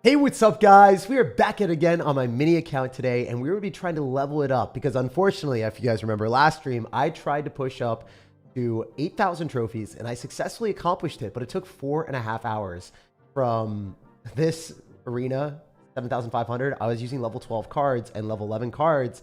Hey, what's up, guys? We are back at again on my mini account today, and we're going to be trying to level it up because unfortunately, if you guys remember last stream, I tried to push up to 8,000 trophies and I successfully accomplished it, but it took 4.5 hours from this arena, 7,500. I was using level 12 cards and level 11 cards,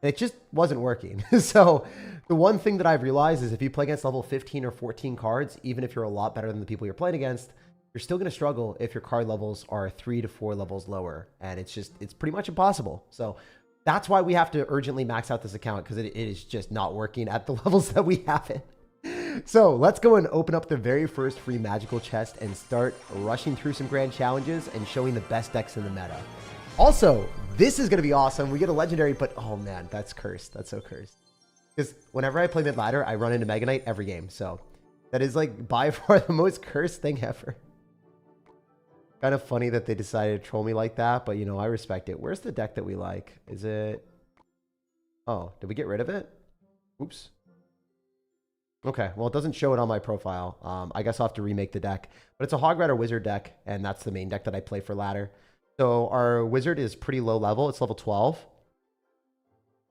and it just wasn't working. So the one thing that I've realized is if you play against level 15 or 14 cards, even if you're a lot better than the people you're playing against, you're still going to struggle if your card levels are 3 to 4 levels lower. And it's pretty much impossible. So that's why we have to urgently max out this account, because it is just not working at the levels that we have it. So let's go and open up the very first free magical chest and start rushing through some grand challenges and showing the best decks in the meta. Also, this is going to be awesome. We get a legendary, but oh man, that's cursed. That's so cursed. Because whenever I play mid ladder, I run into Mega Knight every game. So that is like by far the most cursed thing ever. Kind of funny that they decided to troll me like that, but you know, I respect it. Where's the deck that we like? Is it... Oh, did we get rid of it? Oops. Okay, well, it doesn't show it on my profile. I guess I'll have to remake the deck. But it's a Hog Rider Wizard deck, and that's the main deck that I play for ladder. So our Wizard is pretty low level. It's level 12.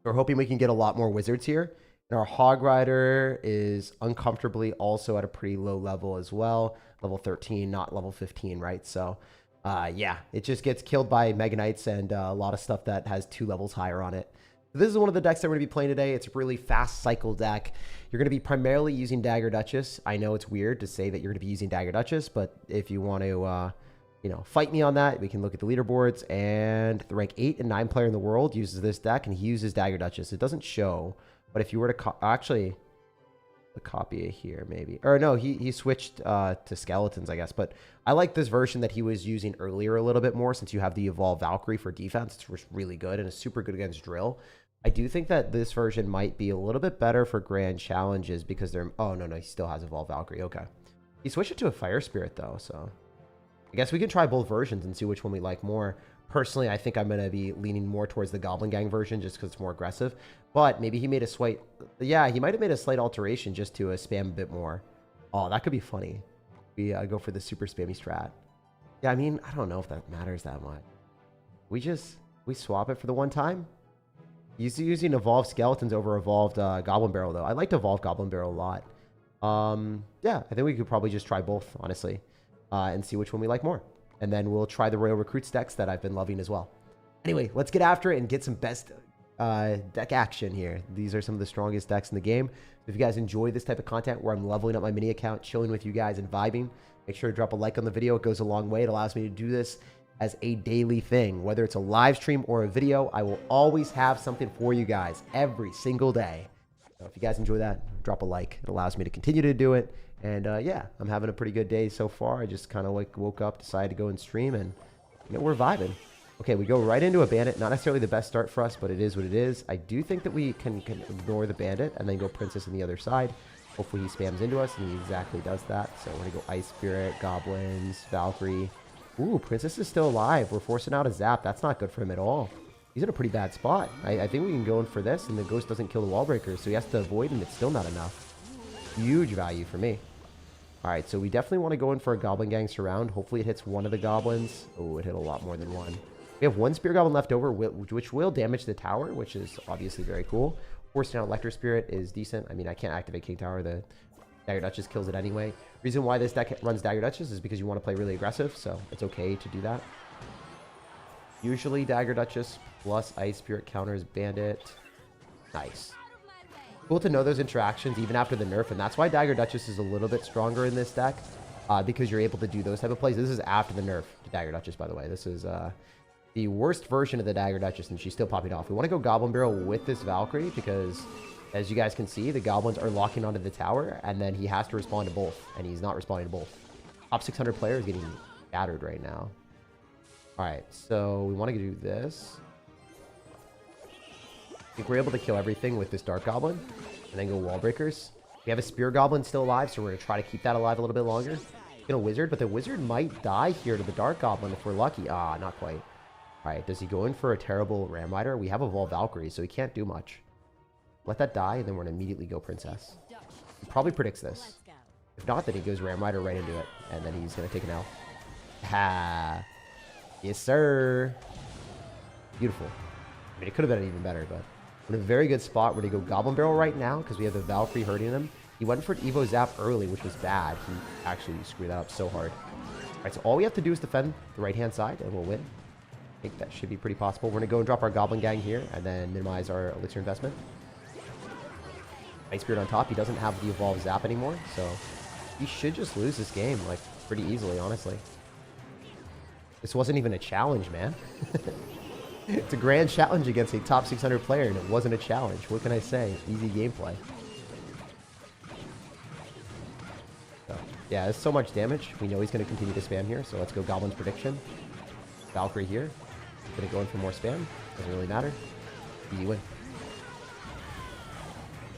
We're hoping we can get a lot more Wizards here. And our Hog Rider is uncomfortably also at a pretty low level as well. Level 13, not level 15, right? So, yeah, it just gets killed by Mega Knights and a lot of stuff that has 2 levels higher on it. So this is one of the decks that we're going to be playing today. It's a really fast cycle deck. You're going to be primarily using Dagger Duchess. I know it's weird to say that you're going to be using Dagger Duchess, but if you want to, you know, fight me on that, we can look at the leaderboards. And the rank 8 and 9 player in the world uses this deck, and he uses Dagger Duchess. It doesn't show, but if you were to actually... a copy here maybe, or no, he switched to skeletons, I guess. But I like this version that he was using earlier a little bit more, since you have the evolved Valkyrie for defense. It's really good and it's super good against drill. I do think that this version might be a little bit better for grand challenges because they're... oh no, he still has evolved Valkyrie. Okay, he switched it to a fire spirit though, so I guess we can try both versions and see which one we like more. Personally, I think I'm going to be leaning more towards the Goblin Gang version just because it's more aggressive. But maybe he made a slight... yeah, he might have made a slight alteration just to spam a bit more. Oh, that could be funny. We go for the super spammy strat. Yeah, I mean, I don't know if that matters that much. We swap it for the one time? He's using Evolved Skeletons over Evolved Goblin Barrel, though. I liked Evolved Goblin Barrel a lot. Yeah, I think we could probably just try both, honestly. And see which one we like more. And then we'll try the Royal Recruits decks that I've been loving as well. Anyway, let's get after it and get some best deck action here. These are some of the strongest decks in the game. If you guys enjoy this type of content where I'm leveling up my mini account, chilling with you guys and vibing, make sure to drop a like on the video. It goes a long way. It allows me to do this as a daily thing. Whether it's a live stream or a video, I will always have something for you guys every single day. So if you guys enjoy that, drop a like. It allows me to continue to do it. And yeah, I'm having a pretty good day so far. I just kind of like woke up, decided to go and stream, and you know, we're vibing. Okay, we go right into a bandit. Not necessarily the best start for us, but it is what it is. I do think that we can ignore the bandit and then go princess on the other side. Hopefully he spams into us, and he exactly does that. So we're going to go ice spirit, goblins, Valkyrie. Ooh, princess is still alive. We're forcing out a zap. That's not good for him at all. He's in a pretty bad spot. I think we can go in for this, and the ghost doesn't kill the wall breaker, so he has to avoid, and it's still not enough. Huge value for me. Alright, so we definitely want to go in for a Goblin Gang surround. Hopefully it hits one of the goblins. Oh, it hit a lot more than one. We have one Spear Goblin left over, which will damage the tower, which is obviously very cool. Forcing out Electro Spirit is decent. I mean, I can't activate King Tower. The Dagger Duchess kills it anyway. Reason why this deck runs Dagger Duchess is because you want to play really aggressive, so it's okay to do that. Usually Dagger Duchess plus Ice Spirit counters Bandit. Nice. Cool to know those interactions even after the nerf, and that's why Dagger Duchess is a little bit stronger in this deck, because you're able to do those type of plays. This is after the nerf to Dagger Duchess, by the way. This is the worst version of the Dagger Duchess, and she's still popping off. We want to go Goblin Barrel with this Valkyrie because, as you guys can see, the goblins are locking onto the tower, and then he has to respond to both, and he's not responding to both. Top 600 player is getting scattered right now. All right, so we want to do this. I think we're able to kill everything with this Dark Goblin and then go Wall Breakers. We have a Spear Goblin still alive, so we're going to try to keep that alive a little bit longer. Get a Wizard, but the Wizard might die here to the Dark Goblin if we're lucky. Ah, not quite. All right, does he go in for a terrible Ram Rider? We have Evolved Valkyrie, so he can't do much. Let that die, and then we're going to immediately go Princess. He probably predicts this. If not, then he goes Ram Rider right into it, and then he's going to take an L. Ha! Yes, sir. Beautiful. I mean, it could have been even better, but we're in a very good spot. We're going to go Goblin Barrel right now because we have the Valkyrie hurting him. He went for an Evo Zap early, which was bad. He actually screwed that up so hard. All right, so all we have to do is defend the right-hand side, and we'll win. I think that should be pretty possible. We're going to go and drop our Goblin Gang here, and then minimize our Elixir investment. Ice Spirit on top. He doesn't have the Evolve Zap anymore, so he should just lose this game, like, pretty easily, honestly. This wasn't even a challenge, man. It's a grand challenge against a top 600 player, and it wasn't a challenge. What can I say? Easy gameplay. So, yeah, it's so much damage. We know he's going to continue to spam here, so let's go Goblin's Prediction. Valkyrie here. Going to go in for more spam. Doesn't really matter. Easy win.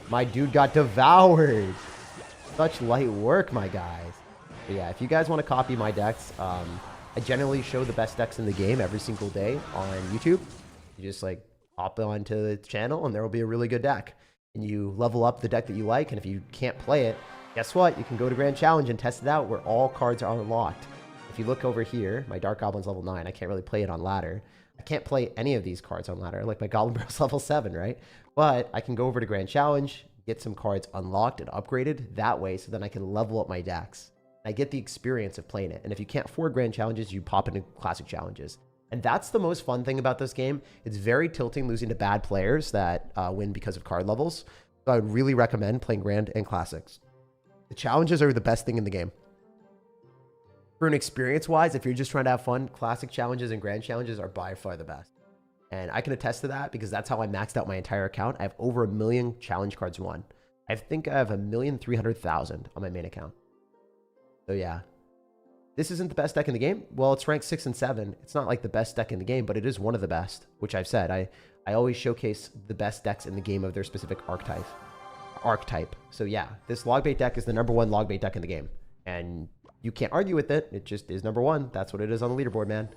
My dude got devoured. Such light work, my guys. But yeah, if you guys want to copy my decks, I generally show the best decks in the game every single day on YouTube. You just like hop onto the channel and there will be a really good deck. And you level up the deck that you like, and if you can't play it, guess what? You can go to Grand Challenge and test it out where all cards are unlocked. If you look over here, my Dark Goblin's level 9. I can't really play it on ladder. I can't play any of these cards on ladder. Like my Goblin Barrel's level 7, right? But I can go over to Grand Challenge, get some cards unlocked and upgraded that way, so then I can level up my decks. I get the experience of playing it. And if you can't afford Grand Challenges, you pop into Classic Challenges. And that's the most fun thing about this game. It's very tilting losing to bad players that win because of card levels. So I would really recommend playing Grand and Classics. The challenges are the best thing in the game. For an experience-wise, if you're just trying to have fun, Classic Challenges and Grand Challenges are by far the best. And I can attest to that because that's how I maxed out my entire account. I have over 1 million challenge cards won. I think I have 1,300,000 on my main account. So yeah, this isn't the best deck in the game. Well, it's ranked 6 and 7. It's not like the best deck in the game, but it is one of the best, which I've said. I always showcase the best decks in the game of their specific archetype. So yeah, this Logbait deck is the #1 Logbait deck in the game. And you can't argue with it. It just is #1. That's what it is on the leaderboard, man.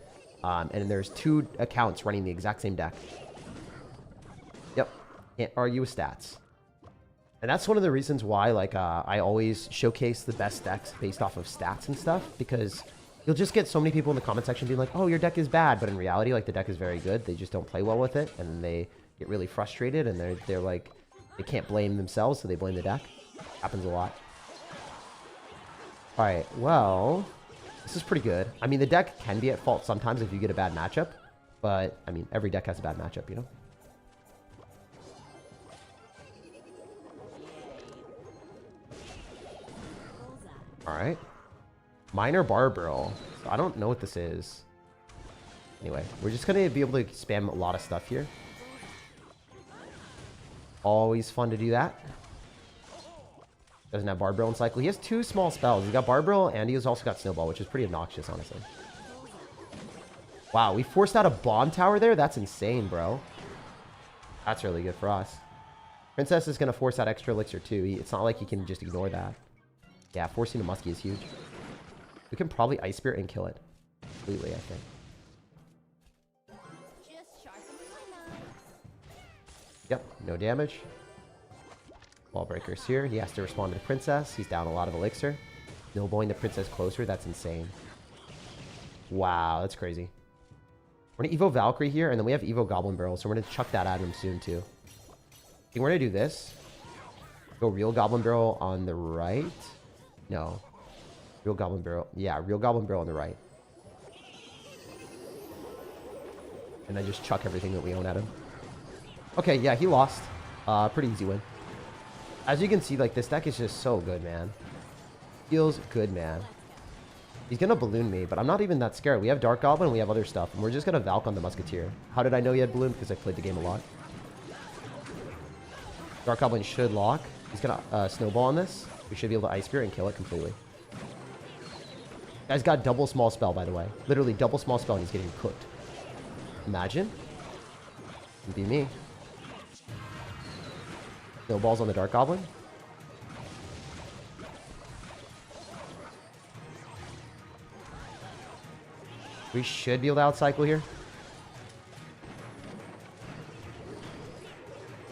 And there's 2 accounts running the exact same deck. Yep, can't argue with stats. And that's one of the reasons why, like, I always showcase the best decks based off of stats and stuff, because you'll just get so many people in the comment section being like, oh, your deck is bad. But in reality, like, the deck is very good. They just don't play well with it. And they get really frustrated. And they're like, they can't blame themselves, so they blame the deck. Happens a lot. All right, well, this is pretty good. I mean, the deck can be at fault sometimes if you get a bad matchup. But, I mean, every deck has a bad matchup, you know? Alright. Minor Barbarrel. So I don't know what this is. Anyway, we're just going to be able to spam a lot of stuff here. Always fun to do that. Doesn't have Barbarrel in cycle. He has 2 small spells. He's got Barbarrel and he's also got Snowball, which is pretty obnoxious, honestly. Wow, we forced out a bomb tower there? That's insane, bro. That's really good for us. Princess is going to force out extra elixir too. It's not like he can just ignore that. Yeah, forcing a muskie is huge. We can probably Ice Spirit and kill it completely, I think. Yep, no damage. Wall Breaker's here. He has to respond to the Princess. He's down a lot of elixir. Snowballing the Princess closer. That's insane. Wow, that's crazy. We're going to Evo Valkyrie here, and then we have Evo Goblin Barrel, so we're going to chuck that at him soon, too. I think we're going to do this. Go Real Goblin Barrel on the right. No. Real Goblin Barrel. Yeah, Real Goblin Barrel on the right. And then just chuck everything that we own at him. Okay, yeah, he lost. Pretty easy win. As you can see, like, this deck is just so good, man. Feels good, man. He's going to balloon me, but I'm not even that scared. We have Dark Goblin and we have other stuff. And we're just going to Valk on the Musketeer. How did I know he had balloon? Because I played the game a lot. Dark Goblin should lock. He's going to Snowball on this. We should be able to Ice Spirit and kill it completely. Guy's got double small spell, by the way. Literally double small spell and he's getting cooked. Imagine. It'd be me. Snowballs on the Dark Goblin. We should be able to outcycle here.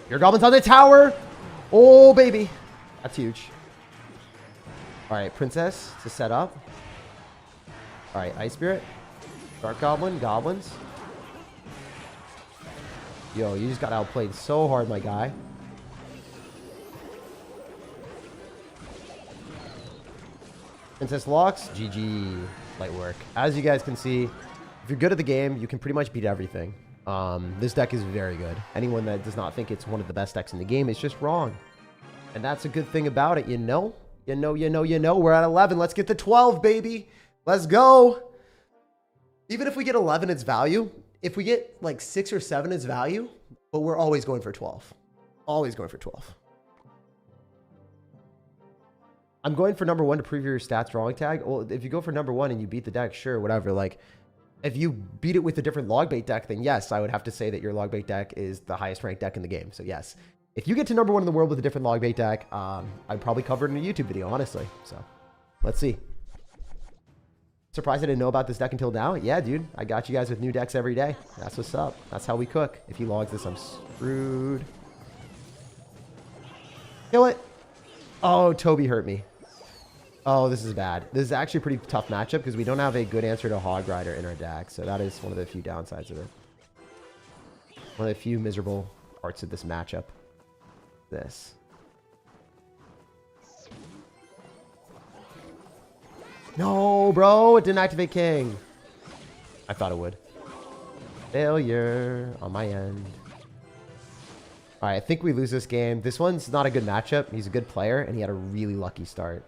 Your Goblin's on the tower! Oh, baby. That's huge. Alright, Princess to set up. Alright, Ice Spirit. Dark Goblin, goblins. Yo, you just got outplayed so hard, my guy. Princess Locks, GG. Light work. As you guys can see, if you're good at the game, you can pretty much beat everything. This deck is very good. Anyone that does not think it's one of the best decks in the game is just wrong. And that's a good thing about it, you know? You know. We're at 11. Let's get to 12, baby. Let's go. Even if we get 11, it's value. If we get like 6 or 7, it's value. But we're always going for 12. Always going for 12. I'm going for number 1 to prove your stats drawing tag. Well, if you go for number 1 and you beat the deck, sure, whatever. Like, if you beat it with a different log bait deck, then yes, I would have to say that your log bait deck is the highest ranked deck in the game. So yes, if you get to number 1 in the world with a different log bait deck, I'd probably cover it in a YouTube video, honestly. So let's see. Surprised I didn't know about this deck until now. Yeah, dude, I got you guys with new decks every day. That's what's up. That's how we cook. If he logs this, I'm screwed. Kill it. Oh, Toby hurt me. Oh, this is bad. This is actually a pretty tough matchup because we don't have a good answer to Hog Rider in our deck. So that is one of the few downsides of it. One of the few miserable parts of this matchup. This. No, bro. It didn't activate King. I thought it would. Failure on my end. All right, I think we lose this game. This one's not a good matchup. He's a good player, and he had a really lucky start.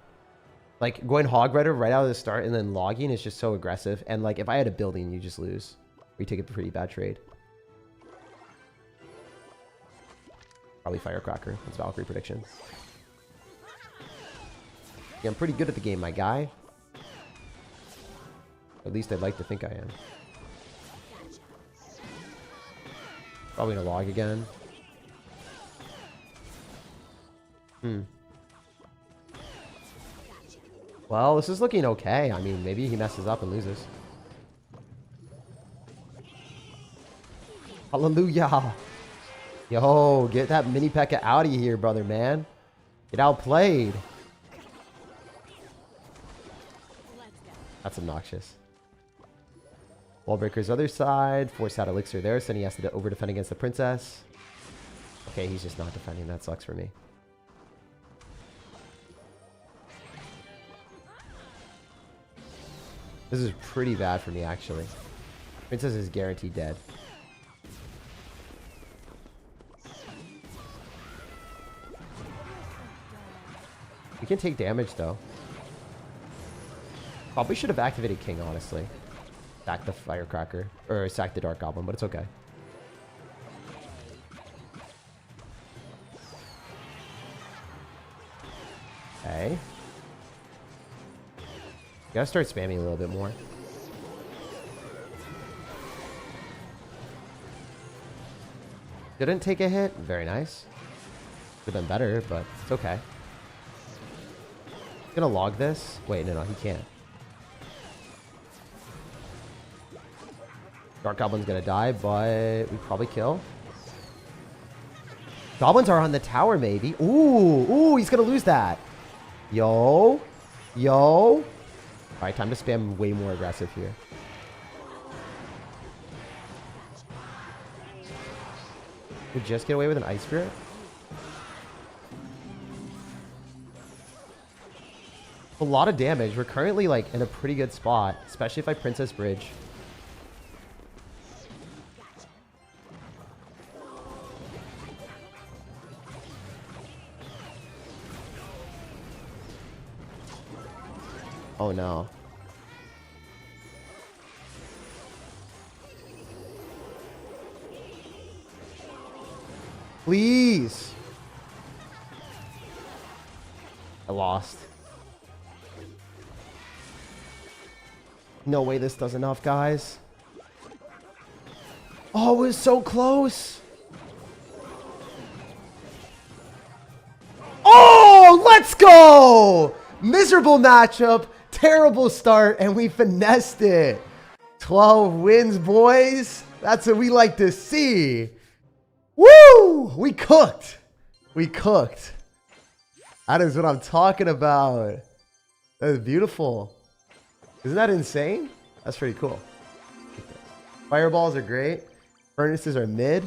Like, going Hog Rider right out of the start and then logging is just so aggressive. And, like, if I had a building, you just lose. We take a pretty bad trade. Probably Firecracker. That's Valkyrie prediction. Yeah, I'm pretty good at the game, my guy. At least I'd like to think I am. Probably gonna log again. Well, this is looking okay. I mean, maybe he messes up and loses. Hallelujah. Yo, get that mini P.E.K.K.A out of here, brother, man. Get outplayed. That's obnoxious. Wallbreaker's other side. Force out Elixir there, so then he has to over-defend against the princess. Okay, he's just not defending. That sucks for me. This is pretty bad for me, actually. Princess is guaranteed dead. We can take damage, though. Probably should have activated King, honestly. Sack the Firecracker. Or sack the Dark Goblin, but it's okay. Okay. Gotta start spamming a little bit more. Didn't take a hit. Very nice. Could have been better, but it's okay. Gonna log this. Wait, no, he can't. Dark Goblin's gonna die, but we probably kill. Goblins are on the tower, maybe. Ooh, he's gonna lose that. Yo. Alright, time to spam way more aggressive here. We just get away with an Ice Spirit? A lot of damage. We're currently like in a pretty good spot, especially if I Princess Bridge. Oh no. Please. I lost. No way this does enough, guys. Oh, it was so close. Oh, let's go. Miserable matchup. Terrible start, and we finessed it. 12 wins, boys. That's what we like to see. Woo! We cooked. We cooked. That is what I'm talking about. That is beautiful. Isn't that insane? That's pretty cool. Fireballs are great. Furnaces are mid.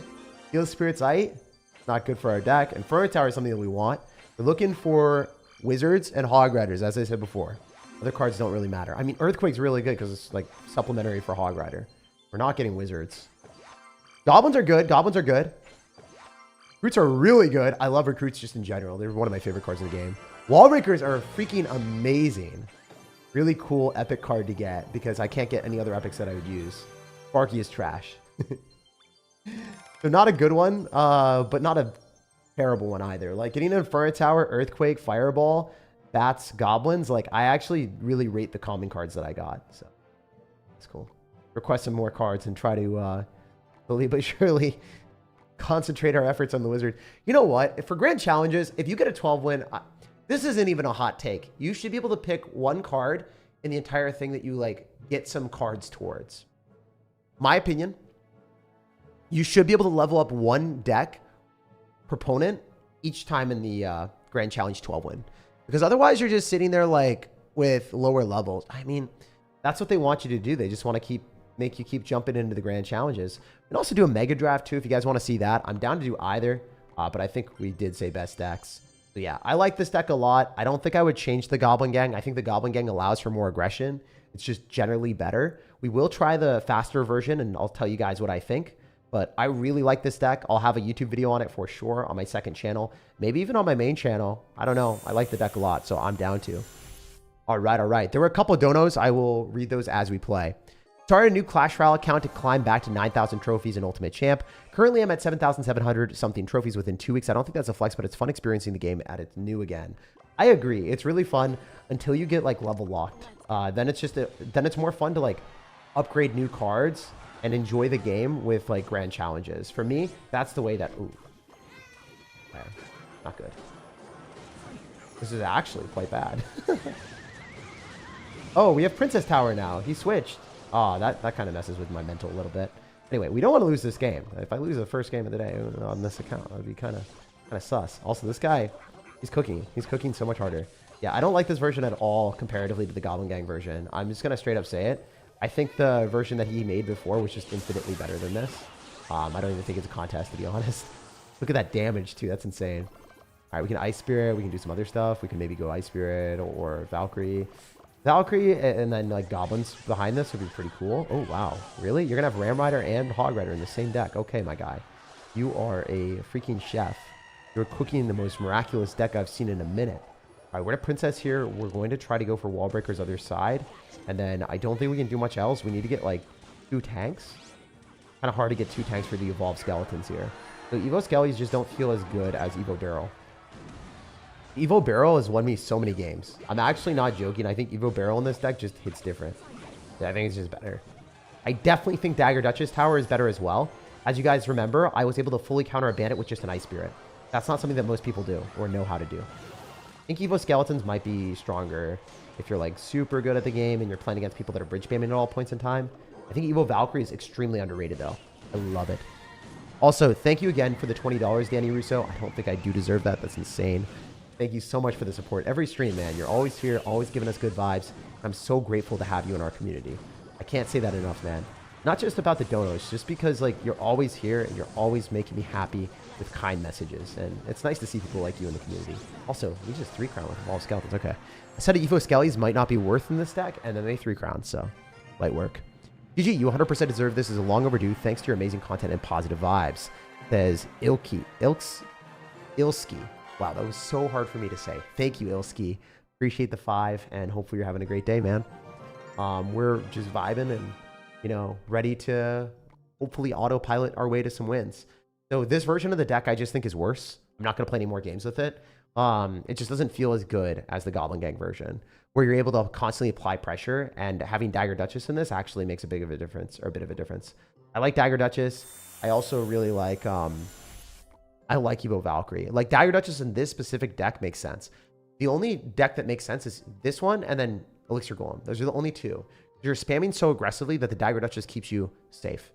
Heal Spirit's aight. Not good for our deck. And Furnace Tower is something that we want. We're looking for Wizards and Hog Riders, as I said before. Other cards don't really matter. I mean, Earthquake's really good because it's like supplementary for Hog Rider. We're not getting Wizards. Goblins are good. Goblins are good. Recruits are really good. I love recruits just in general. They're one of my favorite cards in the game. Wall Breakers are freaking amazing. Really cool epic card to get because I can't get any other epics that I would use. Sparky is trash. So not a good one, but not a terrible one either. Like getting an Inferno Tower, Earthquake, Fireball, Bats, Goblins. Like I actually really rate the common cards that I got. So that's cool. Request some more cards and try to slowly but surely concentrate our efforts on the Wizard. You know what? For Grand Challenges, if you get a 12 win, this isn't even a hot take. You should be able to pick one card in the entire thing that you like get some cards towards. My opinion, you should be able to level up one deck proponent each time in the Grand Challenge 12 win. Because otherwise you're just sitting there like with lower levels. I mean, that's what they want you to do. They just want to make you keep jumping into the Grand Challenges. And also do a Mega Draft too if you guys want to see that. I'm down to do either, but I think we did say best decks. So yeah, I like this deck a lot. I don't think I would change the Goblin Gang. I think the Goblin Gang allows for more aggression. It's just generally better. We will try the faster version and I'll tell you guys what I think. But I really like this deck. I'll have a YouTube video on it for sure on my second channel. Maybe even on my main channel. I don't know. I like the deck a lot, so I'm down to. All right, all right. There were a couple of donos. I will read those as we play. Started a new Clash Royale account to climb back to 9,000 trophies in Ultimate Champ. Currently, I'm at 7,700 something trophies within 2 weeks. I don't think that's a flex, but it's fun experiencing the game at its new again. I agree. It's really fun until you get like level locked. Then it's more fun to like upgrade new cards and enjoy the game with like grand challenges. For me, that's the way that... Ooh. Okay. Not good. This is actually quite bad. Oh, we have Princess Tower now. He switched. Oh, that kind of messes with my mental a little bit. Anyway, we don't want to lose this game. If I lose the first game of the day on this account, that would be kind of sus. Also, this guy, he's cooking. He's cooking so much harder. Yeah, I don't like this version at all comparatively to the Goblin Gang version. I'm just going to straight up say it. I think the version that he made before was just infinitely better than this. I don't even think it's a contest, to be honest. Look at that damage, too. That's insane. All right, we can Ice Spirit. We can do some other stuff. We can maybe go Ice Spirit or Valkyrie. Valkyrie and then like Goblins behind this would be pretty cool. Oh, wow. Really? You're going to have Ram Rider and Hog Rider in the same deck. Okay, my guy. You are a freaking chef. You're cooking the most miraculous deck I've seen in a minute. All right, we're at Princess here. We're going to try to go for Wall Breakers other side. And then I don't think we can do much else. We need to get like 2 tanks. Kind of hard to get 2 tanks for the Evolved Skeletons here. So Evo Skellies just don't feel as good as Evo Barrel. Evo Barrel has won me so many games. I'm actually not joking. I think Evo Barrel in this deck just hits different. Yeah, I think it's just better. I definitely think Dagger Duchess Tower is better as well. As you guys remember, I was able to fully counter a bandit with just an Ice Spirit. That's not something that most people do or know how to do. I think Evo Skeletons might be stronger if you're like super good at the game and you're playing against people that are bridge spamming at all points in time. I think Evo Valkyrie is extremely underrated though. I love it. Also, thank you again for the $20, Danny Russo. I don't think I do deserve that. That's insane. Thank you so much for the support. Every stream, man. You're always here, always giving us good vibes. I'm so grateful to have you in our community. I can't say that enough, man. Not just about the donos, just because like you're always here and you're always making me happy with kind messages. And it's nice to see people like you in the community. Also, we just 3-crown with all skeletons. Okay. I said Evo Skellies might not be worth in this deck, and then they 3-crown, so light work. GG, you 100% deserve this. Is long overdue thanks to your amazing content and positive vibes. Says Ilski. Wow, that was so hard for me to say. Thank you, Ilski. Appreciate the 5, and hopefully you're having a great day, man. We're just vibing and, you know, ready to hopefully autopilot our way to some wins. So this version of the deck I just think is worse. I'm not going to play any more games with it. It just doesn't feel as good as the Goblin Gang version, where you're able to constantly apply pressure, and having Dagger Duchess in this actually makes a bit of a difference. I like Dagger Duchess. I also really like... I like Evo Valkyrie. Like, Dagger Duchess in this specific deck makes sense. The only deck that makes sense is this one and then Elixir Golem. Those are the only two. You're spamming so aggressively that the Dagger Duchess keeps you safe.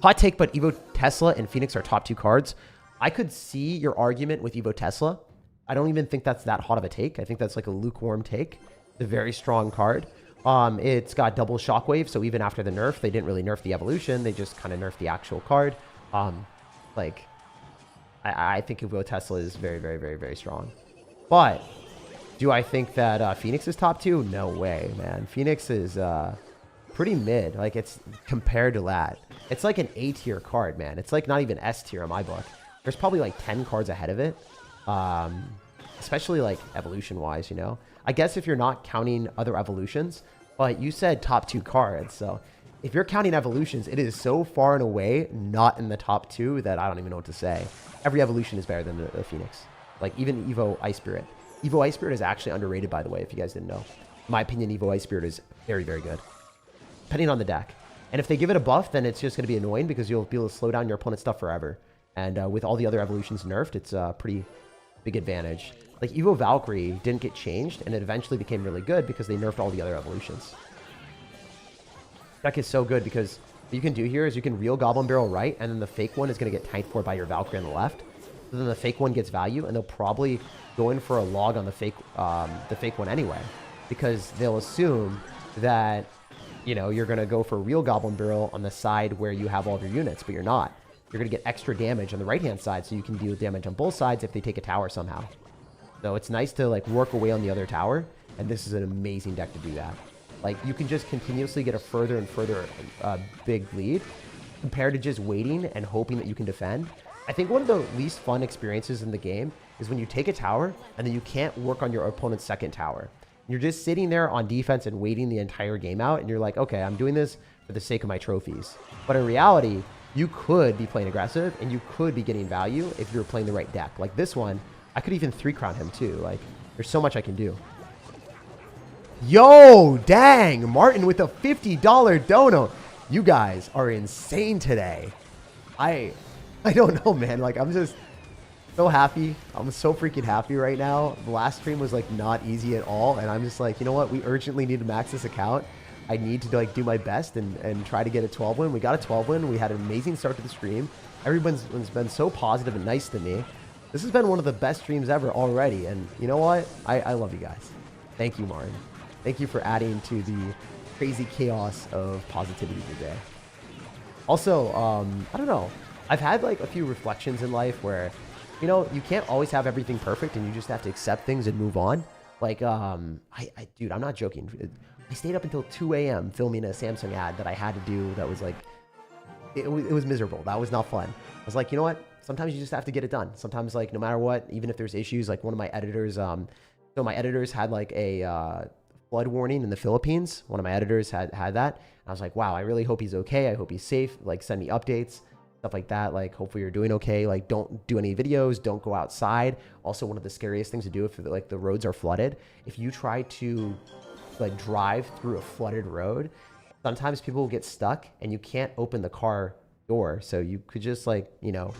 Hot take, but Evo Tesla and Phoenix are top 2 cards. I could see your argument with Evo Tesla. I don't even think that's that hot of a take. I think that's like a lukewarm take. It's a very strong card. It's got double shockwave, so even after the nerf, they didn't really nerf the evolution. They just kind of nerfed the actual card. Like, I think Evo Tesla is very, very, very, very strong. But do I think that Phoenix is top 2? No way, man. Phoenix is pretty mid. Like, it's compared to that. It's like an A tier card, man. It's like not even S tier in my book. There's probably like 10 cards ahead of it. Especially like evolution wise, you know. I guess if you're not counting other evolutions, but you said top 2 cards, so if you're counting evolutions, it is so far and away not in the top 2 that I don't even know what to say. Every evolution is better than the Phoenix. Like even Evo Ice Spirit. Evo Ice Spirit is actually underrated, by the way, if you guys didn't know. In my opinion, Evo Ice Spirit is very, very good, depending on the deck. And if they give it a buff, then it's just going to be annoying because you'll be able to slow down your opponent's stuff forever. And with all the other evolutions nerfed, it's a pretty big advantage. Like Evo Valkyrie didn't get changed, and it eventually became really good because they nerfed all the other evolutions. Deck is so good because what you can do here is you can reel Goblin Barrel right, and then the fake one is going to get tanked for by your Valkyrie on the left. So then the fake one gets value, and they'll probably go in for a log on the fake one anyway, because they'll assume that, you know, you're going to go for a real Goblin Barrel on the side where you have all of your units, but you're not. You're going to get extra damage on the right-hand side, so you can deal damage on both sides if they take a tower somehow. So it's nice to like work away on the other tower, and this is an amazing deck to do that. Like you can just continuously get a further and further big lead compared to just waiting and hoping that you can defend. I think one of the least fun experiences in the game is when you take a tower and then you can't work on your opponent's second tower. You're just sitting there on defense and waiting the entire game out, and you're like, okay, I'm doing this for the sake of my trophies. But in reality, you could be playing aggressive and you could be getting value if you're playing the right deck. Like this one, I could even 3-crown him too. Like, there's so much I can do. Yo, dang, Martin with a $50 dono. You guys are insane today. I don't know, man. Like, I'm just so happy. I'm so freaking happy right now. The last stream was like not easy at all, and I'm just like, you know what? We urgently need to max this account. I need to like do my best and try to get a 12 win. We got a 12 win. We had an amazing start to the stream. Everyone's been so positive and nice to me. This has been one of the best streams ever already, and you know what? I love you guys. Thank you, Martin. Thank you for adding to the crazy chaos of positivity today. Also, I don't know. I've had like a few reflections in life where, you know, you can't always have everything perfect, and you just have to accept things and move on. Like, dude, I'm not joking. I stayed up until 2 a.m. filming a Samsung ad that I had to do that was like, it was miserable. That was not fun. I was like, you know what? Sometimes you just have to get it done. Sometimes, like, no matter what, even if there's issues, like one of my editors, so my editors had like a flood warning in the Philippines. One of my editors had that. And I was like, wow, I really hope he's okay. I hope he's safe. Like, send me updates, stuff like that. Like, hopefully you're doing okay. Like, don't do any videos. Don't go outside. Also, one of the scariest things to do if like the roads are flooded, if you try to like drive through a flooded road, sometimes people will get stuck and you can't open the car door. So you could just like, you know,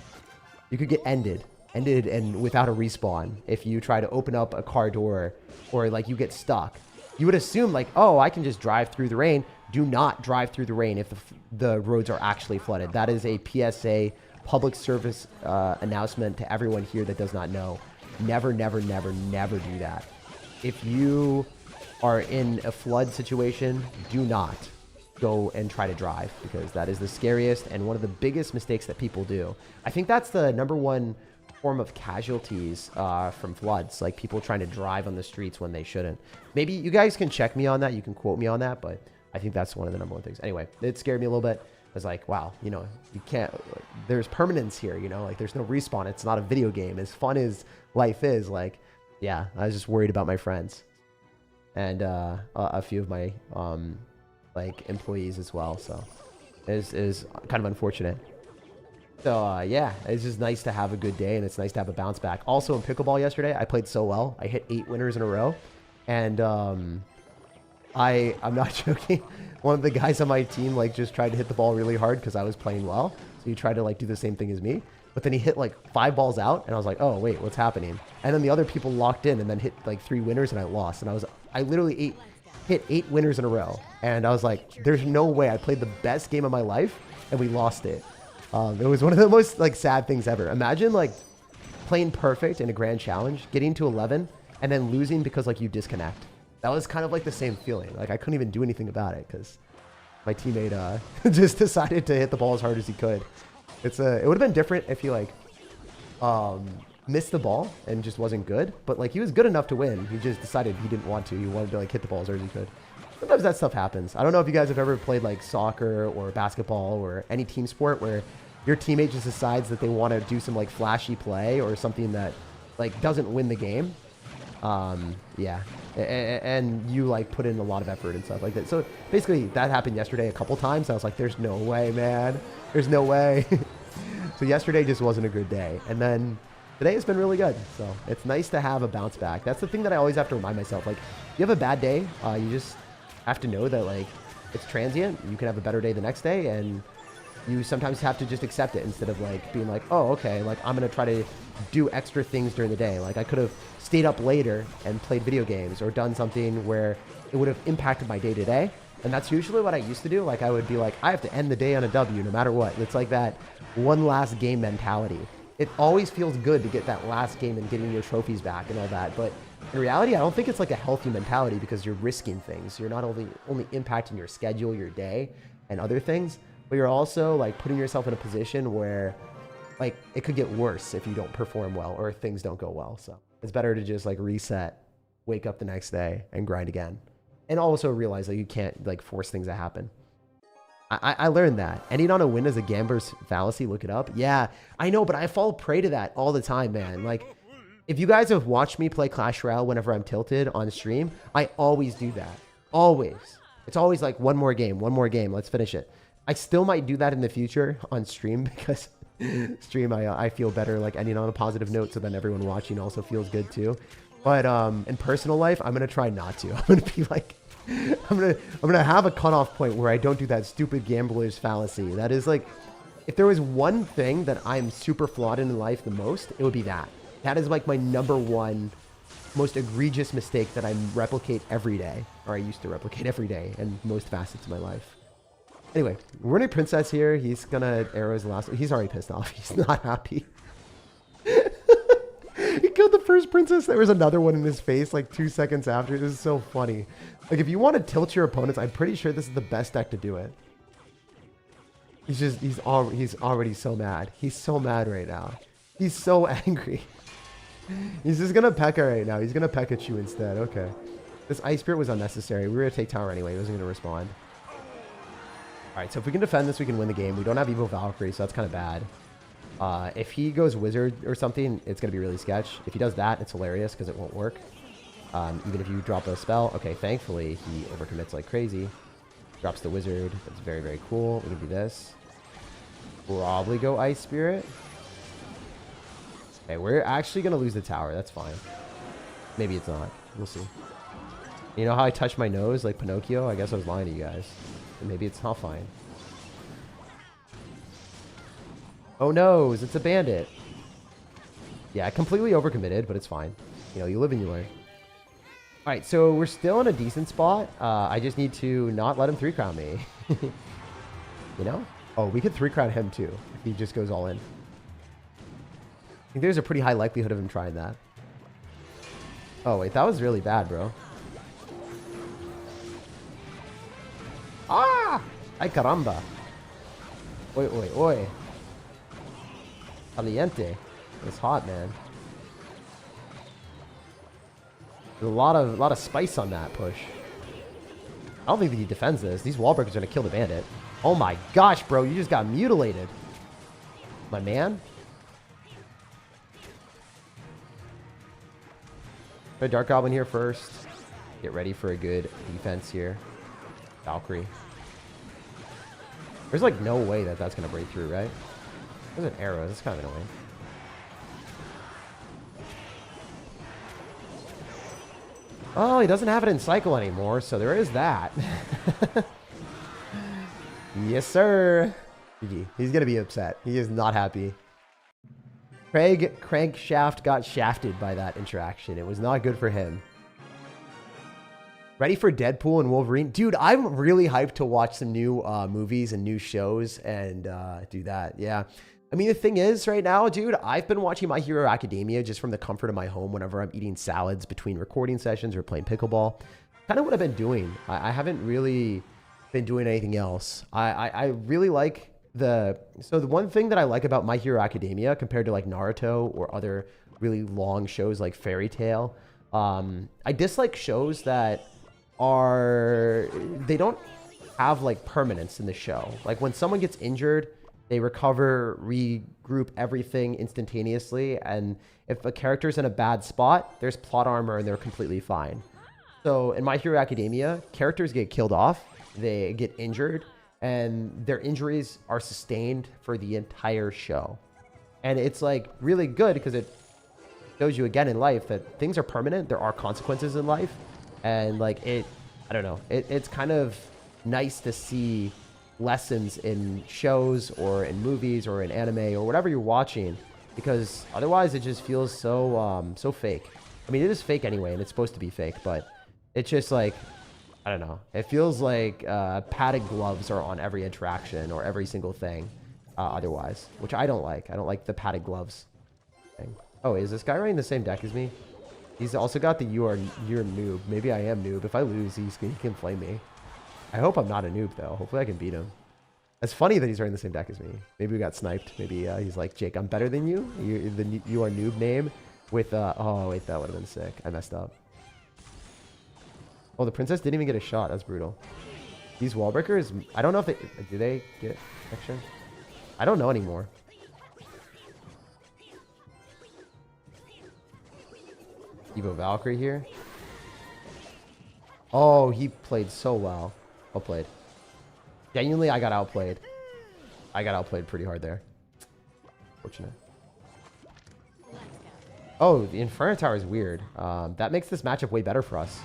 you could get ended and without a respawn if you try to open up a car door, or like you get stuck. You would assume like, oh, I can just drive through the rain. Do not drive through the rain if the roads are actually flooded. That is a PSA, public service announcement to everyone here that does not know. Never, never, never, never do that. If you are in a flood situation, do not go and try to drive, because that is the scariest and one of the biggest mistakes that people do. I think that's the #1 form of casualties from floods, like people trying to drive on the streets when they shouldn't. Maybe you guys can check me on that. You can quote me on that, but I think that's one of the #1 things. Anyway, it scared me a little bit. I was like, wow, you know, you can't, there's permanence here, you know, like there's no respawn. It's not a video game. As fun as life is, like, yeah, I was just worried about my friends and a few of my like employees as well. So it is kind of unfortunate. So yeah, it's just nice to have a good day, and it's nice to have a bounce back. Also in pickleball yesterday, I played so well. I hit 8 winners in a row, and I'm not joking. One of the guys on my team like just tried to hit the ball really hard because I was playing well. So he tried to like do the same thing as me, but then he hit like 5 balls out, and I was like, oh wait, what's happening? And then the other people locked in and then hit like 3 winners, and I lost. And I literally hit 8 winners in a row, and I was like, there's no way. I played the best game of my life and we lost it. It was one of the most like sad things ever. Imagine like playing perfect in a grand challenge, getting to 11 and then losing because like you disconnect. That was kind of like the same feeling. Like I couldn't even do anything about it because my teammate just decided to hit the ball as hard as he could. It would have been different if he like missed the ball and just wasn't good. But like he was good enough to win. He just decided he didn't want to. He wanted to like hit the ball as hard as he could. Sometimes that stuff happens. I don't know if you guys have ever played like soccer or basketball or any team sport where your teammate just decides that they want to do some like flashy play or something that like doesn't win the game. Yeah. And you like put in a lot of effort and stuff like that. So basically that happened yesterday a couple times. I was like, there's no way, man. There's no way. So yesterday just wasn't a good day. And then today has been really good. So it's nice to have a bounce back. That's the thing that I always have to remind myself. Like you have a bad day, you just have to know that like it's transient. You can have a better day the next day, and you sometimes have to just accept it instead of like being like, oh, okay, like I'm going to try to do extra things during the day. Like I could have stayed up later and played video games or done something where it would have impacted my day to day. And that's usually what I used to do. Like I would be like, I have to end the day on a W no matter what. It's like that one last game mentality. It always feels good to get that last game and getting your trophies back and all that. But in reality, I don't think it's like a healthy mentality because you're risking things. You're not only impacting your schedule, your day, and other things, but you're also like putting yourself in a position where like it could get worse if you don't perform well or if things don't go well. So it's better to just like reset, wake up the next day and grind again. And also realize that you can't like force things to happen. I learned that. Ending on a win is a gambler's fallacy. Look it up. Yeah, I know, but I fall prey to that all the time, man. Like, if you guys have watched me play Clash Royale whenever I'm tilted on stream, I always do that. Always. It's always like one more game, let's finish it. I still might do that in the future on stream because stream I feel better like ending on a positive note so then everyone watching also feels good too. But in personal life, I'm gonna try not to. I'm gonna be like, I'm gonna have a cutoff point where I don't do that stupid gambler's fallacy. That is like, if there was one thing that I'm super flawed in life the most, it would be that. That is like my number one most egregious mistake that I replicate every day, or I used to replicate every day in most facets of my life. Anyway, we're running Princess here. He's gonna arrow his last. He's already pissed off. He's not happy. He killed the first princess. There was another one in his face like 2 seconds after. This is so funny. Like if you want to tilt your opponents, I'm pretty sure this is the best deck to do it. He's already so mad. He's so mad right now. He's so angry. He's just gonna P.E.K.K.A right now. He's gonna P.E.K.K.A you instead. Okay. This Ice Spirit was unnecessary. We were gonna take tower anyway. He wasn't gonna respond. Alright, so if we can defend this, we can win the game. We don't have Evo Valkyrie, so that's kind of bad. If he goes Wizard or something, it's going to be really sketch. If he does that, it's hilarious because it won't work. Even if you drop a spell. Okay, thankfully, he overcommits like crazy. Drops the Wizard. That's very, very cool. We can do this. Probably go Ice Spirit. Okay, we're actually going to lose the tower. That's fine. Maybe it's not. We'll see. You know how I touched my nose like Pinocchio? I guess I was lying to you guys. Maybe it's not fine. Oh no, it's a bandit. Yeah, I completely overcommitted, but it's fine. You know, you live and you learn. Alright, so we're still in a decent spot. I just need to not let him 3-crown me. You know? Oh, we could 3-crown him too, if he just goes all in. I think there's a pretty high likelihood of him trying that. Oh wait, that was really bad, bro. Ah! Ay caramba. Oi, oi, oi. Caliente. It's hot, man. There's a lot of spice on that push. I don't think that he defends this. These wall breakers are gonna kill the bandit. Oh my gosh, bro, you just got mutilated. My man. Put Dark Goblin here first. Get ready for a good defense here. Valkyrie. There's like no way that that's gonna break through, right? There's an arrow. That's kind of annoying. Oh, he doesn't have it in cycle anymore, so there is that. Yes, sir. GG. He's gonna be upset. He is not happy. Craig Crankshaft got shafted by that interaction. It was not good for him. Ready for Deadpool and Wolverine? Dude, I'm really hyped to watch some new movies and new shows and do that. Yeah. I mean, the thing is right now, dude, I've been watching My Hero Academia just from the comfort of my home whenever I'm eating salads between recording sessions or playing pickleball. kind of what I've been doing. I haven't really been doing anything else. I really like so the one thing that I like about My Hero Academia compared to like Naruto or other really long shows like Fairy Tail, I dislike shows that they don't have like permanence in the show. Like when someone gets injured, they recover, regroup everything instantaneously, and if a character's in a bad spot, there's plot armor and they're completely fine. So in My Hero Academia, characters get killed off, they get injured, and their injuries are sustained for the entire show. And it's like really good because it shows you again in life that things are permanent, there are consequences in life, and like I don't know, it's kind of nice to see lessons in shows or in movies or in anime or whatever you're watching, because otherwise it just feels so fake. I mean, it is fake anyway, and it's supposed to be fake, but it's just like, I don't know. It feels like padded gloves are on every interaction or every single thing otherwise, which I don't like. I don't like the padded gloves thing. Oh, is this guy running the same deck as me? He's also got the you're noob. Maybe I am noob. If I lose, he can flame me. I hope I'm not a noob, though. Hopefully I can beat him. It's funny that he's running the same deck as me. Maybe we got sniped. Maybe he's like, Jake, I'm better than you. You are noob name with, oh, wait, that would have been sick. I messed up. Oh, the princess didn't even get a shot. That's brutal. These wall breakers, I don't know if do they get protection? I don't know anymore. Evo Valkyrie here. Oh, he played so well. Well played. Genuinely, I got outplayed. I got outplayed pretty hard there. Fortunate. Oh, the Inferno Tower is weird. That makes this matchup way better for us.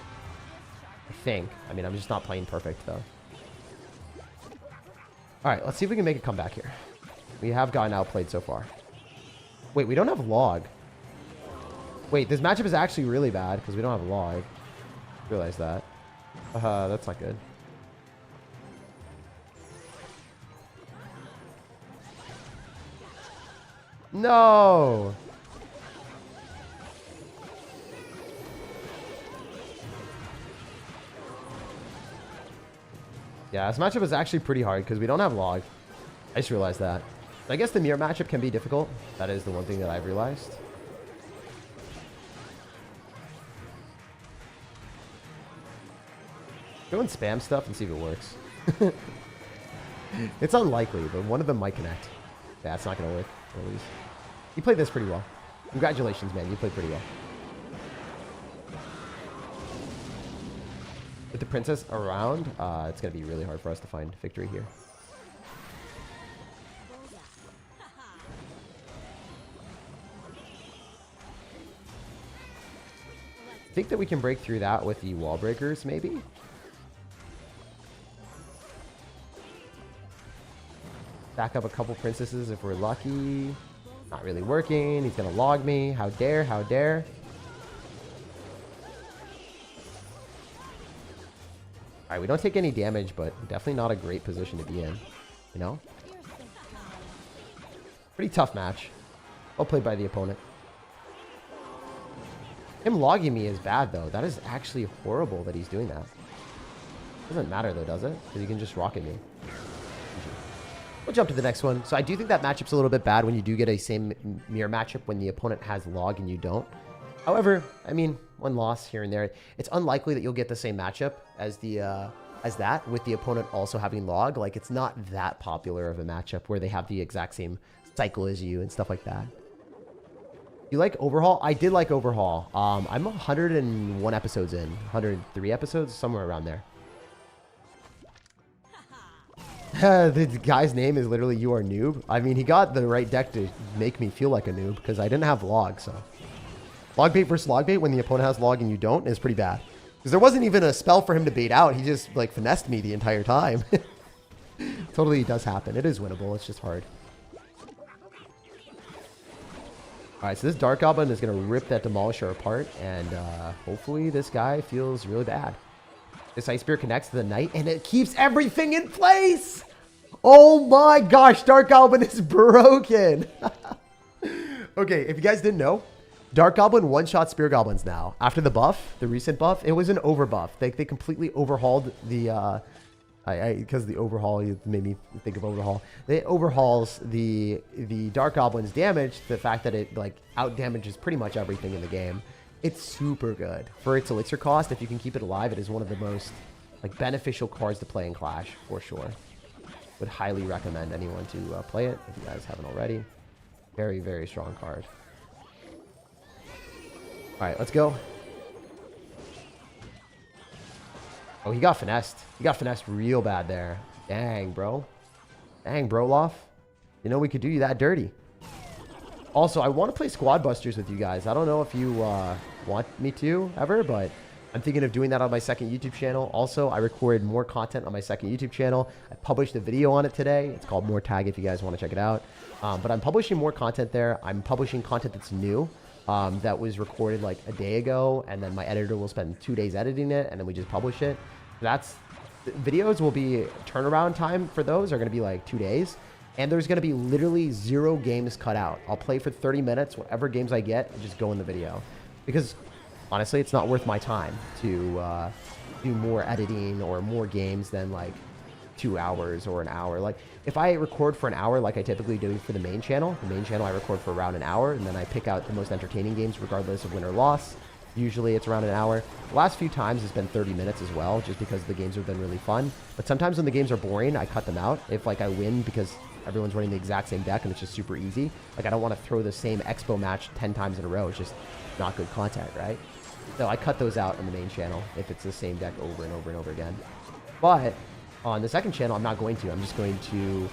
I think. I mean, I'm just not playing perfect, though. Alright, let's see if we can make a comeback here. We have gotten outplayed so far. Wait, we don't have log. Wait, this matchup is actually really bad because we don't have log. Realize that. That's not good. No! Yeah, this matchup is actually pretty hard because we don't have log. I just realized that. I guess the mirror matchup can be difficult. That is the one thing that I've realized. Go and spam stuff and see if it works. It's unlikely, but one of them might connect. Yeah, it's not going to work, at least. You played this pretty well. Congratulations, man. You played pretty well. With the princess around, it's going to be really hard for us to find victory here. I think that we can break through that with the wall breakers, maybe? Back up a couple princesses if we're lucky. Not really working. He's going to log me. How dare, how dare. Alright, we don't take any damage, but definitely not a great position to be in. You know? Pretty tough match. Well played by the opponent. Him logging me is bad, though. That is actually horrible that he's doing that. Doesn't matter, though, does it? Because he can just rocket me. We'll jump to the next one. So I do think that matchup's a little bit bad when you do get a same mirror matchup when the opponent has log and you don't. However, I mean, one loss here and there. It's unlikely that you'll get the same matchup as that with the opponent also having log. Like, it's not that popular of a matchup where they have the exact same cycle as you and stuff like that. You like Overhaul? I did like Overhaul. I'm 101 episodes in. 103 episodes? Somewhere around there. The guy's name is literally You Are Noob. I mean, he got the right deck to make me feel like a noob because I didn't have log, so. Log bait versus log bait when the opponent has log and you don't is pretty bad. Because there wasn't even a spell for him to bait out. He just, like, finessed me the entire time. Totally does happen. It is winnable. It's just hard. Alright, so this Dark Goblin is going to rip that Demolisher apart. And hopefully this guy feels really bad. This Ice Spear connects to the Knight, and it keeps everything in place! Oh my gosh, Dark Goblin is broken! Okay, if you guys didn't know, Dark Goblin one-shot Spear Goblins now. After the buff, the recent buff, it was an over buff. They completely overhauled the... because the overhaul made me think of overhaul. It overhauls the Dark Goblin's damage. The fact that it like out damages pretty much everything in the game. It's super good for its elixir cost. If you can keep it alive, it is one of the most like beneficial cards to play in Clash for sure. Would highly recommend anyone to play it if you guys haven't already. Very, very strong card. All right, let's go. Oh, he got finessed. He got finessed real bad there. Dang, bro. Dang, Broloff. You know we could do you that dirty. Also, I want to play Squad Busters with you guys. I don't know if you want me to ever, but I'm thinking of doing that on my second YouTube channel. Also, I recorded more content on my second YouTube channel. I published a video on it today. It's called More Tag if you guys want to check it out. But I'm publishing more content there. I'm publishing content that's new. That was recorded like a day ago, and then my editor will spend 2 days editing it, and then we just publish it. Videos will be turnaround time for those are going to be like 2 days, and there's going to be literally 0 games cut out. I'll play for 30 minutes, whatever games I get, and just go in the video, because honestly, it's not worth my time to do more editing or more games than like 2 hours or an hour. Like if I record for an hour, like I typically do for the main channel I record for around an hour, and then I pick out the most entertaining games regardless of win or loss. Usually it's around an hour. The last few times it's been 30 minutes as well, just because the games have been really fun. But sometimes when the games are boring, I cut them out. If like I win because everyone's running the exact same deck and it's just super easy, like I don't want to throw the same Expo match 10 times in a row. It's just not good content, right? So I cut those out on the main channel if it's the same deck over and over and over again. But on the second channel, I'm not going to. I'm just going to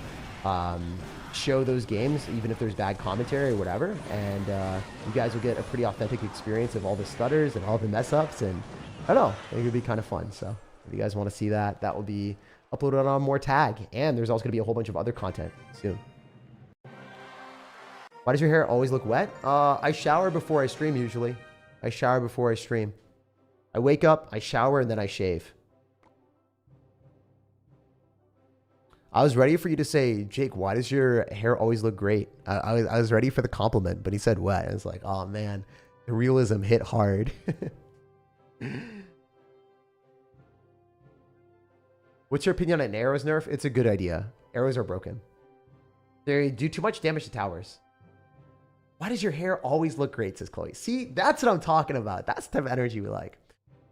show those games, even if there's bad commentary or whatever. And you guys will get a pretty authentic experience of all the stutters and all the mess ups. And I don't know, I think it'd be kind of fun. So if you guys want to see that, that will be uploaded on More Tag. And there's also going to be a whole bunch of other content soon. Why does your hair always look wet? I shower before I stream usually. I shower before I stream. I wake up, I shower, and then I shave. I was ready for you to say, Jake, why does your hair always look great? I was ready for the compliment, but he said wet. I was like, oh man, the realism hit hard. What's your opinion on arrows nerf? It's a good idea. Arrows are broken. They do too much damage to towers. Why does your hair always look great, says Chloe. See, that's what I'm talking about. That's the type of energy we like.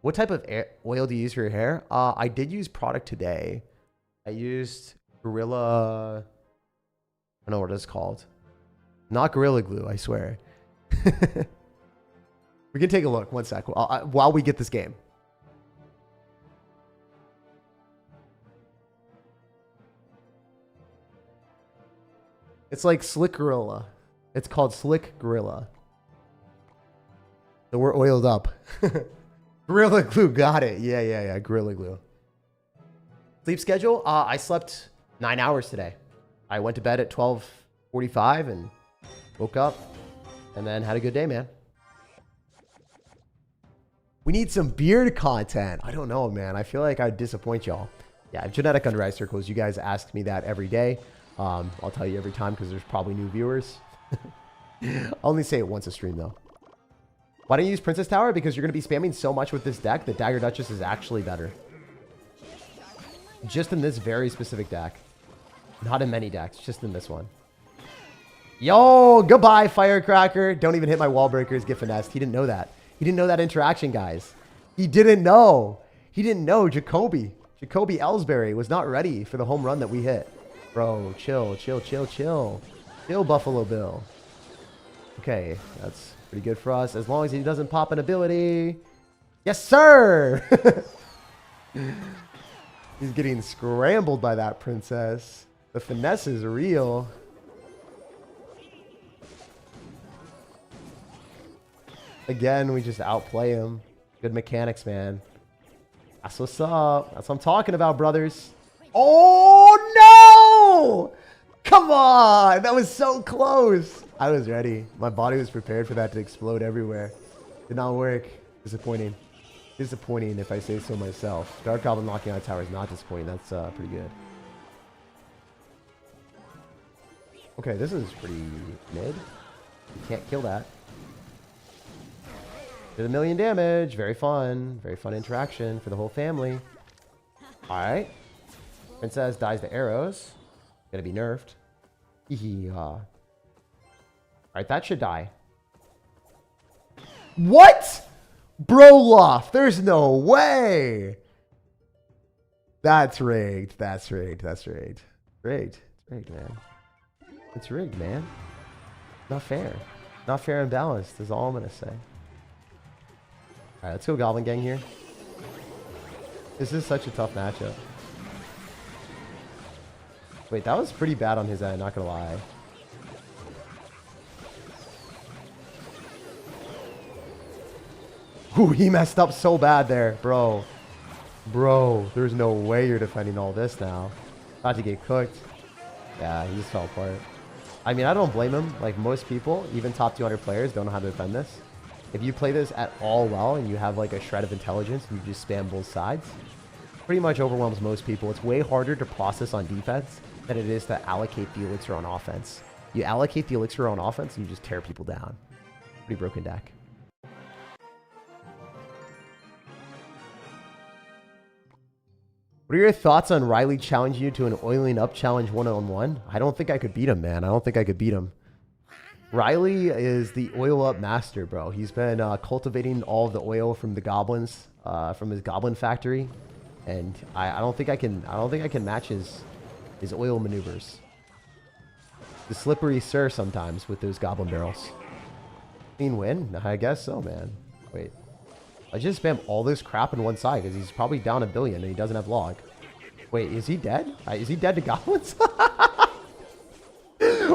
What type of oil do you use for your hair? I did use product today. I used Gorilla... I don't know what it's called. Not Gorilla Glue, I swear. We can take a look. One sec. While we get this game. It's like Slick Gorilla. It's called Slick Gorilla. So we're oiled up. Gorilla Glue, got it. Yeah. Gorilla Glue. Sleep schedule? I slept 9 hours today. I went to bed at 12:45 and woke up and then had a good day, man. We need some beard content. I don't know, man. I feel like I'd disappoint y'all. Yeah, genetic under eye circles. You guys ask me that every day. I'll tell you every time because there's probably new viewers. I'll only say it once a stream though. Why don't you use Princess Tower? Because you're going to be spamming so much with this deck that Dagger Duchess is actually better. Just in this very specific deck. Not in many decks, just in this one. Yo, goodbye, Firecracker. Don't even hit my wall breakers, get finessed. He didn't know that. He didn't know that interaction, guys. He didn't know. He didn't know Jacoby Ellsbury was not ready for the home run that we hit. Bro, chill. Chill, Buffalo Bill. Okay, that's pretty good for us. As long as he doesn't pop an ability. Yes, sir! He's getting scrambled by that princess. The finesse is real. Again, we just outplay him. Good mechanics, man. That's what's up. That's what I'm talking about, brothers. Oh, no! Come on! That was so close. I was ready. My body was prepared for that to explode everywhere. Did not work. Disappointing. Disappointing if I say so myself. Dark Goblin knocking out tower is not disappointing. That's pretty good. Okay, this is pretty mid. You can't kill that. Did 1,000,000 damage. Very fun. Very fun interaction for the whole family. Alright. Princess dies to arrows. Gonna be nerfed. Alright, that should die. What? Broloff, there's no way. That's rigged. That's rigged. That's rigged. Rigged. It's rigged, man. It's rigged, man. Not fair. Not fair and balanced is all I'm gonna say. Alright, let's go Goblin Gang here. This is such a tough matchup. Wait, that was pretty bad on his end, not gonna lie. Ooh, he messed up so bad there, bro. Bro, there's no way you're defending all this now. About to get cooked. Yeah, he just fell apart. I mean, I don't blame him. Like most people, even top 200 players don't know how to defend this. If you play this at all well and you have like a shred of intelligence and you just spam both sides, pretty much overwhelms most people. It's way harder to process on defense than it is to allocate the elixir on offense. You allocate the elixir on offense and you just tear people down. Pretty broken deck. What are your thoughts on Riley challenging you to an oiling up challenge one-on-one? I don't think I could beat him, man. I don't think I could beat him. Riley is the oil up master, bro. He's been cultivating all of the oil from the goblins, from his goblin factory, and I don't think I can. I don't think I can match his oil maneuvers. The slippery sir sometimes with those goblin barrels. Clean win? I guess so, man. Wait. I just spam all this crap in one side because he's probably down 1 billion and he doesn't have log. Wait, is he dead? Is he dead to goblins?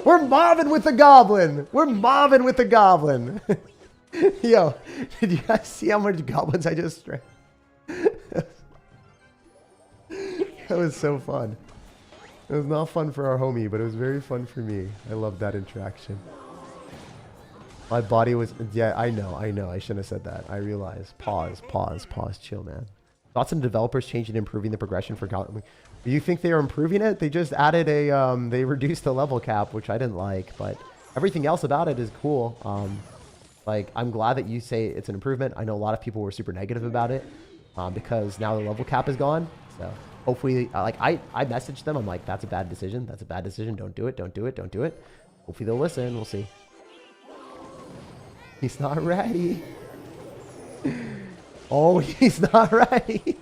We're mobbing with the goblin. We're mobbing with the goblin. Yo, did you guys see how much goblins I just strayed? That was so fun. It was not fun for our homie, but it was very fun for me. I love that interaction. My body was... Yeah, I know. I shouldn't have said that. I realize. Pause. Chill, man. Thoughts on developers changing and improving the progression for... Do you think they are improving it? They just added a... they reduced the level cap, which I didn't like. But everything else about it is cool. Like, I'm glad that you say it's an improvement. I know a lot of people were super negative about it. Because now the level cap is gone. So, hopefully... like, I messaged them. I'm like, that's a bad decision. That's a bad decision. Don't do it. Don't do it. Don't do it. Hopefully they'll listen. We'll see. He's not ready. Oh, he's not ready.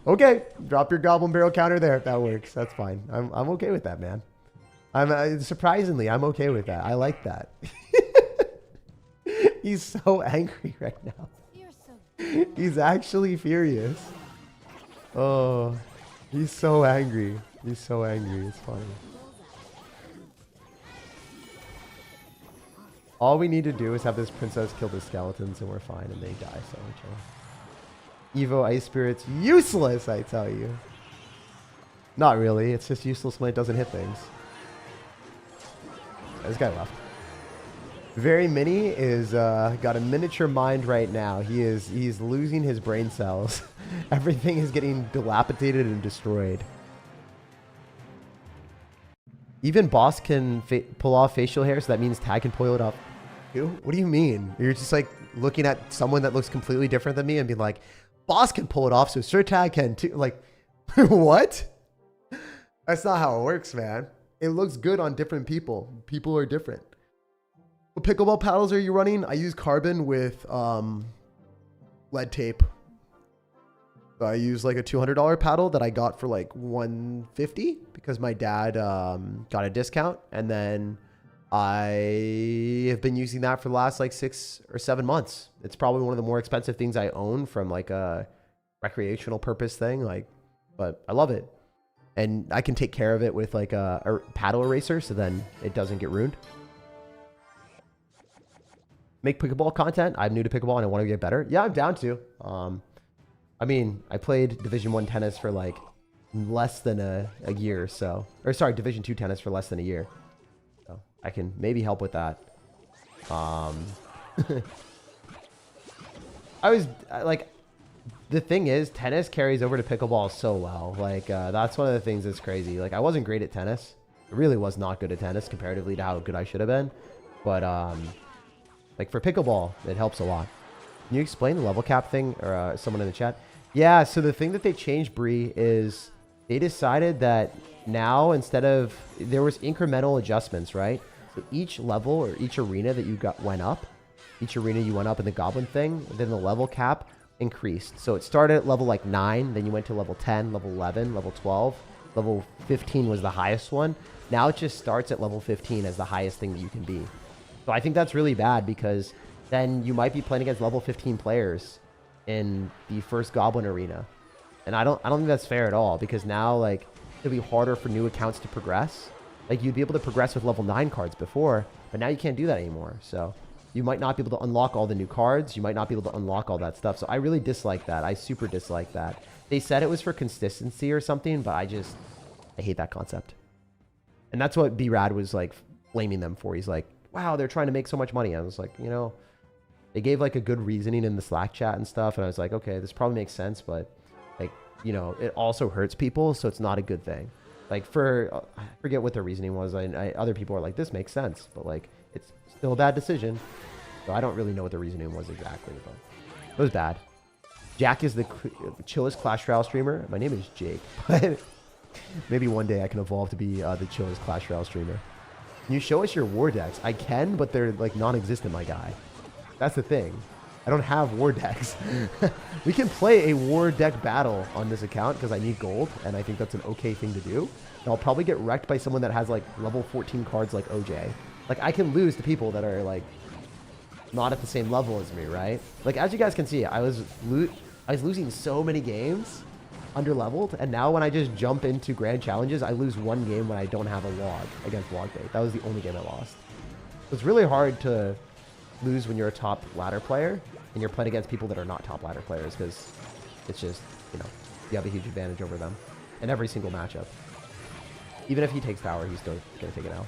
Okay, drop your goblin barrel counter there if that works. That's fine. I'm okay with that, man. I'm surprisingly, I'm okay with that. I like that. He's so angry right now. He's actually furious. Oh, he's so angry. He's so angry. It's funny. All we need to do is have this princess kill the skeletons and we're fine, and they die, so chill. Evo Ice Spirit's useless, I tell you. Not really, it's just useless when it doesn't hit things. This guy left. Very Mini is got a miniature mind right now. He's losing his brain cells. Everything is getting dilapidated and destroyed. Even boss can pull off facial hair, so that means tag can pull it up. What do you mean? You're just like looking at someone that looks completely different than me and being like, boss can pull it off, so SirTag can too. Like, what? That's not how it works, man. It looks good on different people. People are different. What pickleball paddles are you running? I use carbon with lead tape. So I use like a $200 paddle that I got for like $150 because my dad got a discount, and then I have been using that for the last like 6 or 7 months. It's probably one of the more expensive things I own from like a recreational purpose thing, like, but I love it. And I can take care of it with like a paddle eraser, so then it doesn't get ruined. Make pickleball content. I'm new to pickleball and I want to get better. Yeah, I'm down to. I mean, I played Division 1 tennis for like less than a year, so, or sorry, Division 2 tennis for less than a year. So I can maybe help with that. I was like, the thing is, tennis carries over to pickleball so well. Like, that's one of the things that's crazy. Like, I wasn't great at tennis. I really was not good at tennis comparatively to how good I should have been. But Like for pickleball, it helps a lot. Can you explain the level cap thing, or someone in the chat? Yeah, so the thing that they changed, Bree, is they decided that now instead of, there was incremental adjustments, right? So each level or each arena that you went up in the goblin thing, then the level cap increased. So it started at level like 9, then you went to level 10, level 11, level 12, level 15 was the highest one. Now it just starts at level 15 as the highest thing that you can be. So I think that's really bad, because then you might be playing against level 15 players in the first goblin arena. And I don't think that's fair at all, because now like it'll be harder for new accounts to progress. Like you'd be able to progress with level 9 cards before, but now you can't do that anymore. So you might not be able to unlock all the new cards. You might not be able to unlock all that stuff. So I really dislike that. I super dislike that. They said it was for consistency or something, but I hate that concept. And that's what B-Rad was like blaming them for. He's like, wow, they're trying to make so much money. I was like, you know, they gave like a good reasoning in the Slack chat and stuff. And I was like, okay, this probably makes sense, but like, you know, it also hurts people. So it's not a good thing. Like I forget what their reasoning was. Other people are like, this makes sense, but like, it's still a bad decision. So I don't really know what the reasoning was exactly, but it was bad. Jack is the chillest Clash Royale streamer. My name is Jake, but maybe one day I can evolve to be the chillest Clash Royale streamer. Can you show us your war decks? I can, but they're like non-existent, my guy. That's the thing. I don't have war decks. We can play a war deck battle on this account because I need gold, and I think that's an okay thing to do. And I'll probably get wrecked by someone that has like level 14 cards like OJ. Like I can lose to people that are like not at the same level as me, right? Like as you guys can see, I was losing so many games under leveled, and now when I just jump into grand challenges, I lose one game when I don't have a log against log bait. That was the only game I lost. It's really hard to lose when you're a top ladder player and you're playing against people that are not top ladder players, because it's just, you know, you have a huge advantage over them in every single matchup. Even if he takes tower, he's still gonna take it out.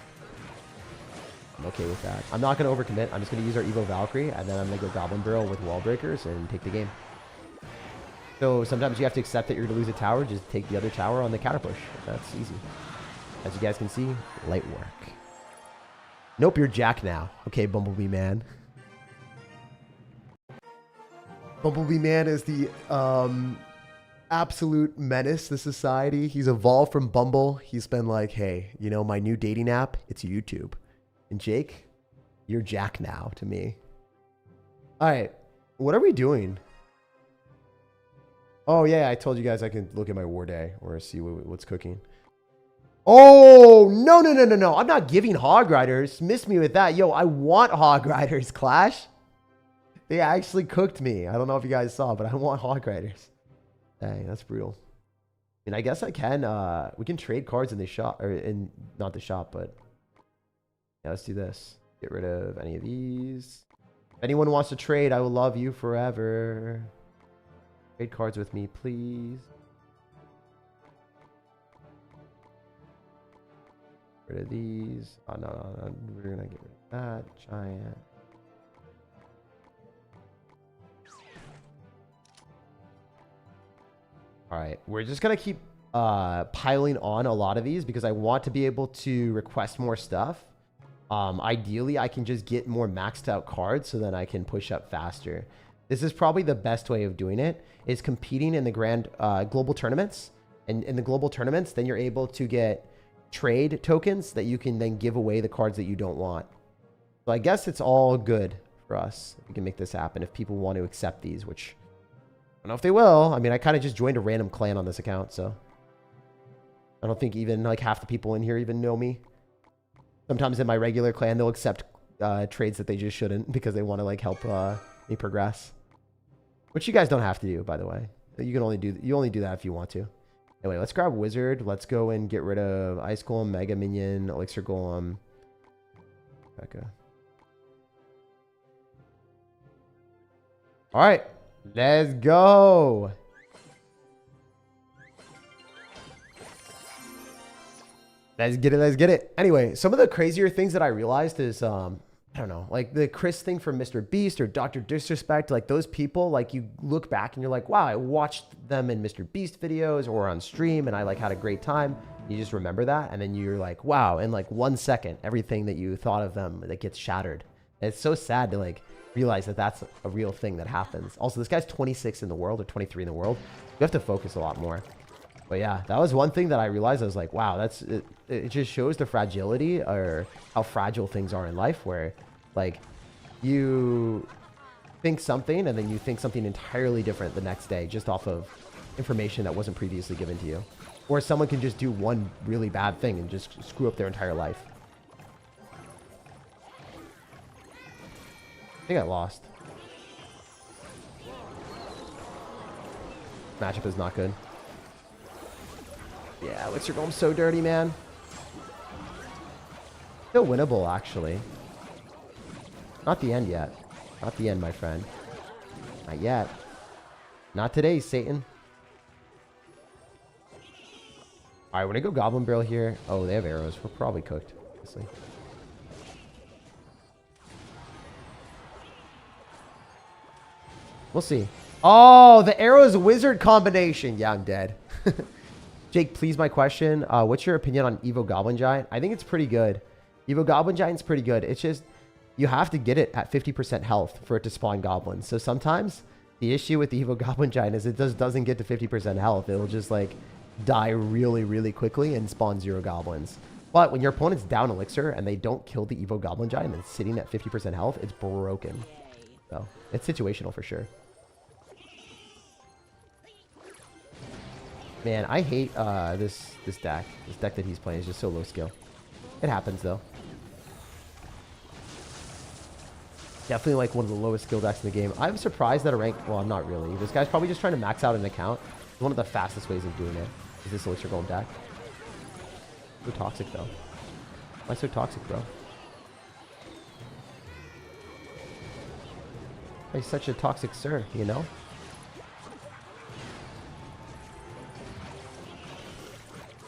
I'm okay with that. I'm not gonna overcommit. I'm just gonna use our Evo Valkyrie, and then I'm gonna go Goblin Barrel with wall breakers and take the game. So sometimes you have to accept that you're gonna lose a tower. Just take the other tower on the counter push. That's easy. As you guys can see, light work. Nope, you're Jack now. Okay, Bumblebee Man. Bumblebee Man is the absolute menace to society. He's evolved from Bumble. He's been like, hey, you know, my new dating app, it's YouTube. And Jake, you're Jack now to me. All right, what are we doing? Oh, yeah, I told you guys I can look at my war day or see what's cooking. Oh, no. I'm not giving Hog Riders. Miss me with that. Yo, I want Hog Riders, Clash. They actually cooked me. I don't know if you guys saw, but I want Hog Riders. Dang, that's brutal. I mean, I guess I can. We can trade cards in the shop, or in not the shop, but yeah, let's do this. Get rid of any of these. If anyone wants to trade, I will love you forever. Trade cards with me, please. Get rid of these. Oh, no. We're gonna get rid of that. Giant. All right, we're just gonna keep piling on a lot of these because I want to be able to request more stuff. Ideally, I can just get more maxed out cards so then I can push up faster. This is probably the best way of doing it, is competing in the grand global tournaments. And in the global tournaments, then you're able to get trade tokens that you can then give away the cards that you don't want. So I guess it's all good for us. We can make this happen if people want to accept these, which I don't know if they will. I mean, I kind of just joined a random clan on this account, so I don't think even like half the people in here even know me. Sometimes in my regular clan, they'll accept trades that they just shouldn't because they want to like help me progress. Which you guys don't have to do, by the way. You only do that if you want to. Anyway, let's grab Wizard. Let's go and get rid of Ice Golem, Mega Minion, Elixir Golem. Okay. All right, let's go. Let's get it. Let's get it. Anyway, some of the crazier things that I realized is, I don't know, like the Chris thing from Mr. Beast or Dr. Disrespect, like those people, like you look back and you're like, wow, I watched them in Mr. Beast videos or on stream and I like had a great time. You just remember that. And then you're like, wow, in like 1 second, everything that you thought of them that gets shattered. It's so sad to like realize that that's a real thing that happens. Also, this guy's 26 in the world or 23 in the world. You have to focus a lot more. But yeah, that was one thing that I realized. I was like, wow, that's it. It just shows the fragility or how fragile things are in life, where like you think something and then you think something entirely different the next day just off of information that wasn't previously given to you. Or someone can just do one really bad thing and just screw up their entire life. I think I lost. Matchup is not good. Yeah, Elixir Golem's so dirty, man. Still winnable, actually. Not the end yet. Not the end, my friend. Not yet. Not today, Satan. Alright, when I go Goblin Barrel here... Oh, they have arrows. We're probably cooked, honestly. We'll see. Oh, the arrows wizard combination. Yeah, I'm dead. Jake, please, my question. What's your opinion on Evo Goblin Giant? I think it's pretty good. Evo Goblin Giant's pretty good. It's just, you have to get it at 50% health for it to spawn goblins. So sometimes the issue with the Evo Goblin Giant is it just doesn't get to 50% health. It'll just like die really, really quickly and spawn 0 goblins. But when your opponent's down Elixir and they don't kill the Evo Goblin Giant and it's sitting at 50% health, it's broken. So it's situational for sure. Man, I hate this deck. This deck that he's playing is just so low skill. It happens though. Definitely like one of the lowest skill decks in the game. I'm surprised that a rank... Well, I'm not really. This guy's probably just trying to max out an account. It's one of the fastest ways of doing it. Is this Elixir Golem deck? So toxic though. Why so toxic, bro? He's such a toxic sir, you know?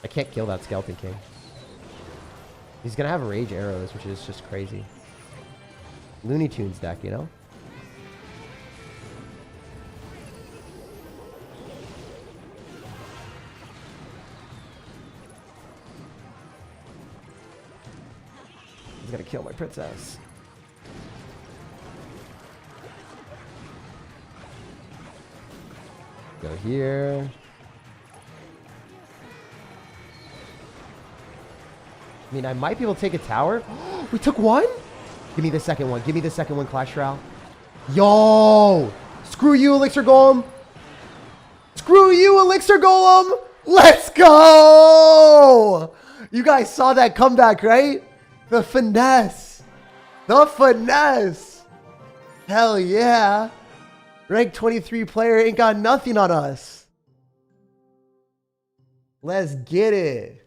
I can't kill that Skeleton King. He's gonna have rage arrows, which is just crazy. Looney Tunes deck, you know? He's gonna kill my princess. Go here. I mean, I might be able to take a tower. We took one? Give me the second one. Give me the second one, Clash Royale. Yo! Screw you, Elixir Golem. Screw you, Elixir Golem. Let's go! You guys saw that comeback, right? The finesse. The finesse. Hell yeah. Rank 23 player ain't got nothing on us. Let's get it.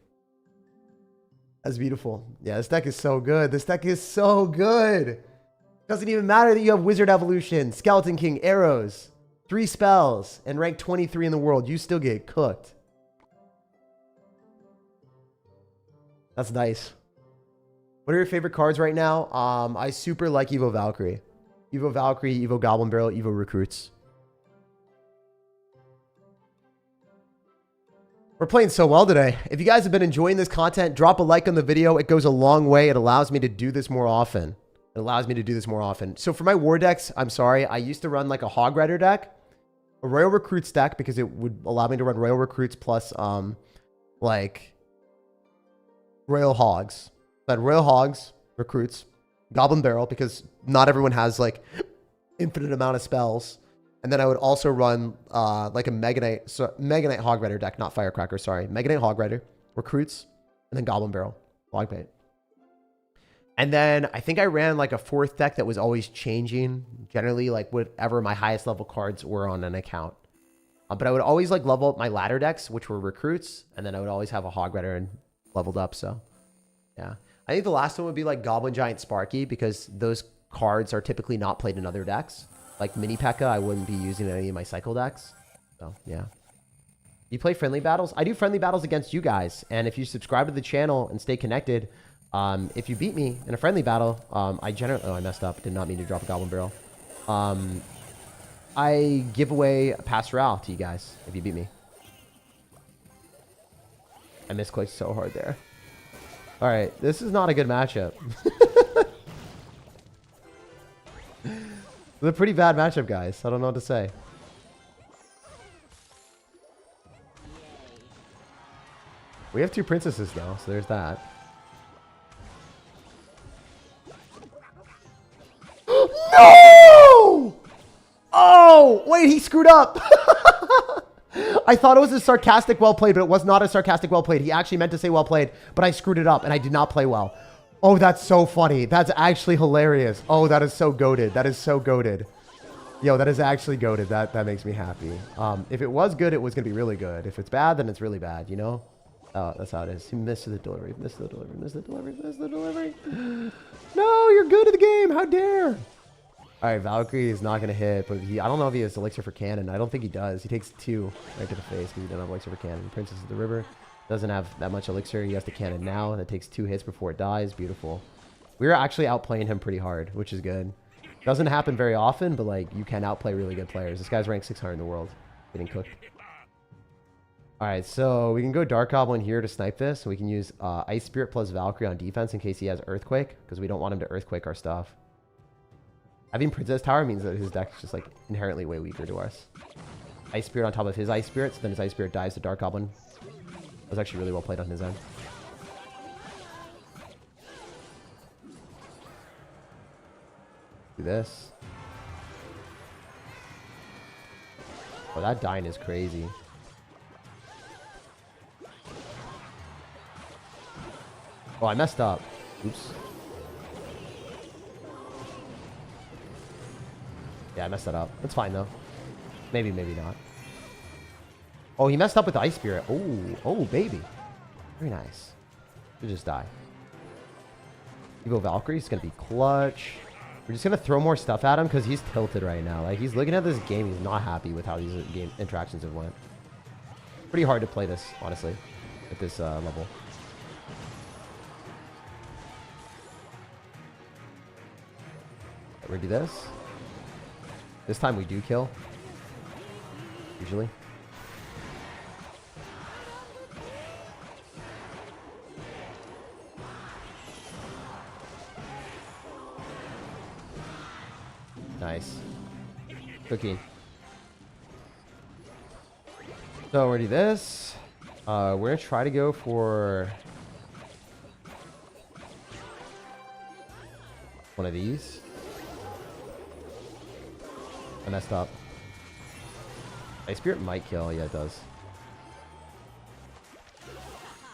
That's beautiful. Yeah, this deck is so good. This deck is so good. Doesn't even matter that you have Wizard Evolution, Skeleton King, Arrows, 3 spells, and rank 23 in the world. You still get cooked. That's nice. What are your favorite cards right now? I super like Evo Valkyrie. Evo Valkyrie, Evo Goblin Barrel, Evo Recruits. We're playing so well today. If you guys have been enjoying this content, drop a like on the video. It goes a long way. It allows me to do this more often. It allows me to do this more often. So for my war decks, I'm sorry, I used to run like a Hog Rider deck, a Royal Recruits deck, because it would allow me to run Royal Recruits plus like Royal Hogs. But Royal Hogs, Recruits, Goblin Barrel, because not everyone has like infinite amount of spells. And then I would also run like a Mega Knight Hog Rider deck, not Firecracker, sorry. Mega Knight Hog Rider, Recruits, and then Goblin Barrel, Log Bait. And then I think I ran like a 4th deck that was always changing, generally like whatever my highest level cards were on an account. But I would always like level up my ladder decks, which were Recruits, and then I would always have a Hog Rider and leveled up, so yeah. I think the last one would be like Goblin Giant Sparky, because those cards are typically not played in other decks. Like Mini P.E.K.K.A, I wouldn't be using any of my cycle decks. So, yeah. You play friendly battles? I do friendly battles against you guys. And if you subscribe to the channel and stay connected, if you beat me in a friendly battle, I generally... Oh, I messed up. Did not mean to drop a Goblin Barrel. I give away a Pass Royale to you guys if you beat me. I misclicked so hard there. All right. This is not a good matchup. It's a pretty bad matchup, guys. I don't know what to say. We have 2 princesses, though, so there's that. No! Oh, wait, he screwed up. I thought it was a sarcastic well played, but it was not a sarcastic well played. He actually meant to say well played, but I screwed it up and I did not play well. Oh, that's so funny. That's actually hilarious. Oh, that is so goated. That is so goated. Yo, that is actually goated. That makes me happy. If it was good, it was going to be really good. If it's bad, then it's really bad, you know? Oh, that's how it is. He missed the delivery. Missed the delivery. Missed the delivery. Missed the delivery. No, you're good at the game. How dare. All right, Valkyrie is not going to hit, but I don't know if he has elixir for cannon. I don't think he does. He takes 2 right to the face because he doesn't have elixir for cannon. Princess of the River doesn't have that much elixir. He has the cannon now. That takes 2 hits before it dies. Beautiful. We're actually outplaying him pretty hard, which is good. Doesn't happen very often, but like you can outplay really good players. This guy's ranked 600 in the world. Getting cooked. All right, so we can go Dark Goblin here to snipe this. We can use Ice Spirit plus Valkyrie on defense in case he has Earthquake, because we don't want him to Earthquake our stuff. Having Princess Tower means that his deck is just like inherently way weaker to ours. Ice Spirit on top of his Ice Spirit, so then his Ice Spirit dies to Dark Goblin. That was actually really well played on his end. Do this. Oh, that dying is crazy. Oh, I messed up. Oops. Yeah, I messed that up. That's fine, though. Maybe, maybe not. Oh, he messed up with the Ice Spirit. Oh, oh, baby. Very nice. You just die. You go Valkyrie. It's going to be clutch. We're just going to throw more stuff at him because he's tilted right now. Like, he's looking at this game. He's not happy with how these game interactions have went. Pretty hard to play this, honestly, at this level. We're going to do this. This time we do kill. Usually. Nice. Cooking. So we're going to do this. We're going to try to go for one of these. I messed up. Ice Spirit might kill. Yeah, it does.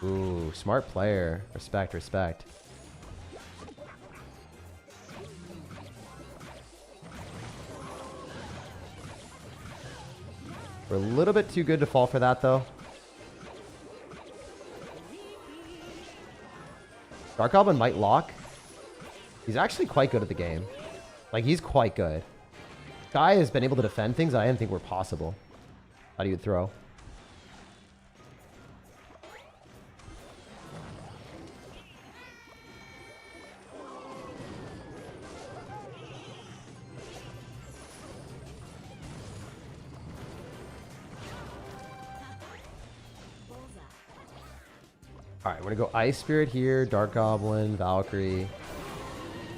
Ooh, smart player. Respect, respect. We're a little bit too good to fall for that, though. Dark Goblin might lock. He's actually quite good at the game. Like, he's quite good. Guy has been able to defend things I didn't think were possible. How do you throw? Alright, we're gonna go Ice Spirit here, Dark Goblin, Valkyrie,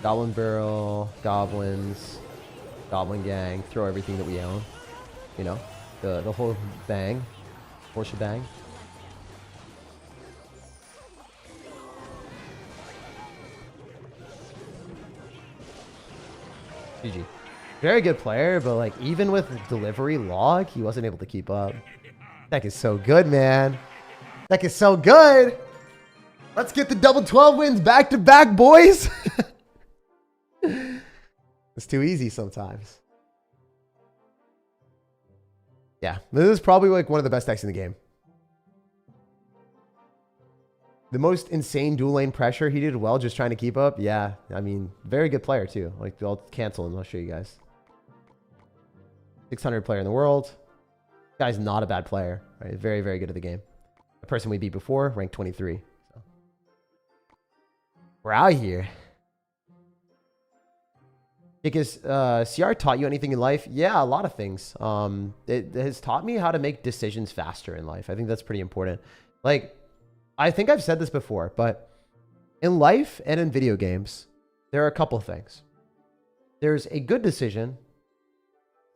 Goblin Barrel, Goblins, Goblin Gang, throw everything that we own. You know, the whole bang, whole shebang. GG. Very good player, but like even with delivery log, he wasn't able to keep up. Deck is so good, man. Deck is so good. Let's get the double 12 wins back to back, boys. It's too easy sometimes. Yeah, this is probably like one of the best decks in the game. The most insane dual lane pressure. He did well just trying to keep up. Yeah, I mean, very good player too. Like, I'll cancel him. I'll show you guys. 600 player in the world. Guy's not a bad player. Right? Very, very good at the game. The person we beat before, ranked 23. So. We're out here. Because CR taught you anything in life? Yeah, a lot of things. It has taught me how to make decisions faster in life. I think that's pretty important. Like, I think I've said this before, but in life and in video games, there are a couple things. There's a good decision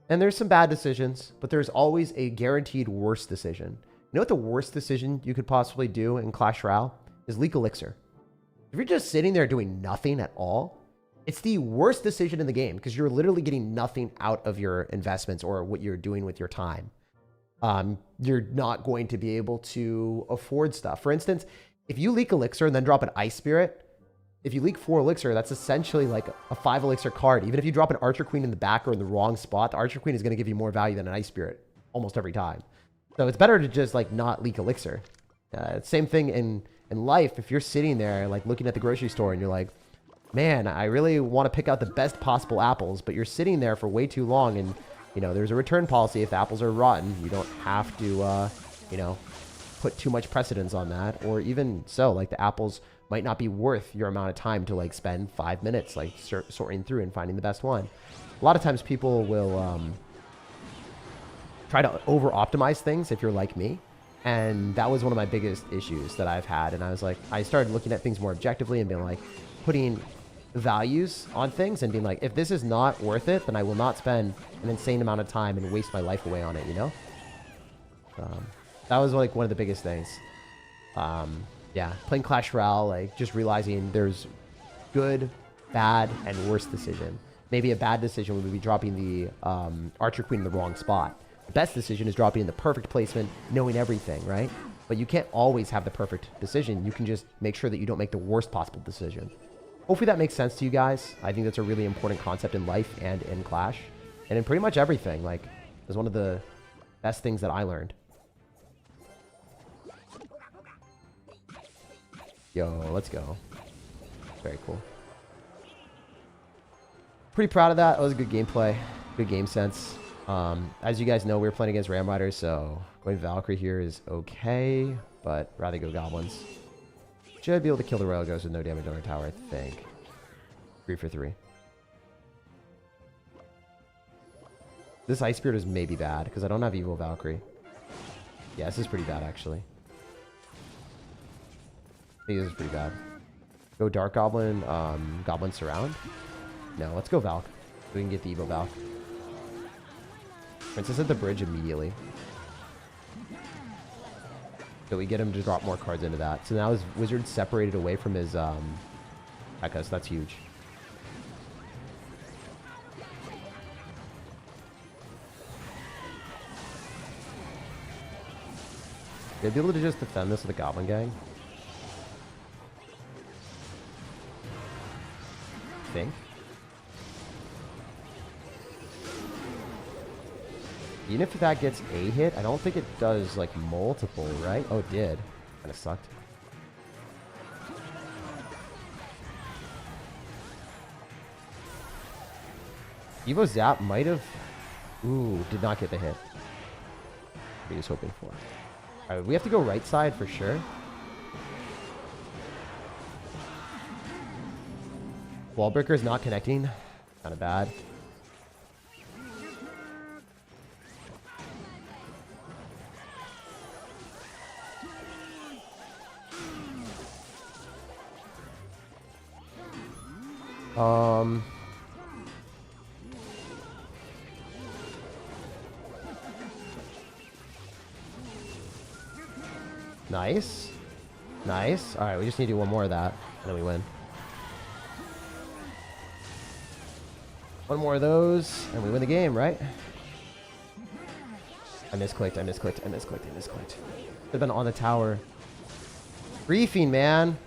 And there's some bad decisions, but there's always a guaranteed worst decision. You know what the worst decision you could possibly do in Clash Royale is? Leak Elixir. If you're just sitting there doing nothing at all, it's the worst decision in the game because you're literally getting nothing out of your investments or what you're doing with your time. You're not going to be able to afford stuff. For instance, if you leak Elixir and then drop an Ice Spirit, if you leak 4 Elixir, that's essentially like a 5 Elixir card. Even if you drop an Archer Queen in the back or in the wrong spot, the Archer Queen is going to give you more value than an Ice Spirit almost every time. So it's better to just like not leak Elixir. Same thing in life. If you're sitting there like looking at the grocery store and you're like, man, I really want to pick out the best possible apples, but you're sitting there for way too long and, you know, there's a return policy. If the apples are rotten, you don't have to, you know, put too much precedence on that. Or even so, like the apples might not be worth your amount of time to like spend 5 minutes like sorting through and finding the best one. A lot of times people will try to over optimize things if you're like me. And that was one of my biggest issues that I've had. And I was like, I started looking at things more objectively and being like, putting values on things and being like, if this is not worth it, then I will not spend an insane amount of time and waste my life away on it, you know? That was like one of the biggest things. Yeah, playing Clash Royale, like just realizing there's good, bad, and worst decision. Maybe a bad decision would be dropping the Archer Queen in the wrong spot. The best decision is dropping in the perfect placement, knowing everything, right? But you can't always have the perfect decision. You can just make sure that you don't make the worst possible decision. Hopefully that makes sense to you guys. I think that's a really important concept in life and in Clash. And in pretty much everything. Like, it's one of the best things that I learned. Yo, let's go. Very cool. Pretty proud of that. That was a good gameplay. Good game sense. As you guys know, we're playing against Ram Riders, so going Valkyrie here is okay, but rather go Goblins. Should be able to kill the Royal Ghost with no damage on our tower, I think. 3 for 3. This Ice Spirit is maybe bad, because I don't have Evil Valkyrie. Yeah, this is pretty bad, actually. I think this is pretty bad. Go Dark Goblin, Goblin Surround? No, let's go Valk. We can get the Evil Valk. Princess at the bridge immediately. So we get him to drop more cards into that. So now his wizard separated away from his Echo, so that's huge. They'd be able to just defend this with a Goblin Gang. I think. Even if that gets a hit, I don't think it does, like, multiple, right? Oh, it did. Kind of sucked. Evo Zap might have... Ooh, did not get the hit. What he was hoping for. Alright, we have to go right side for sure. Wallbreaker is not connecting. Kind of bad. Nice. Nice. All right, we just need to do one more of that, and then we win. One more of those, and we win the game, right? I misclicked, I misclicked, I misclicked, I misclicked. Should have been on the tower. Briefing, man.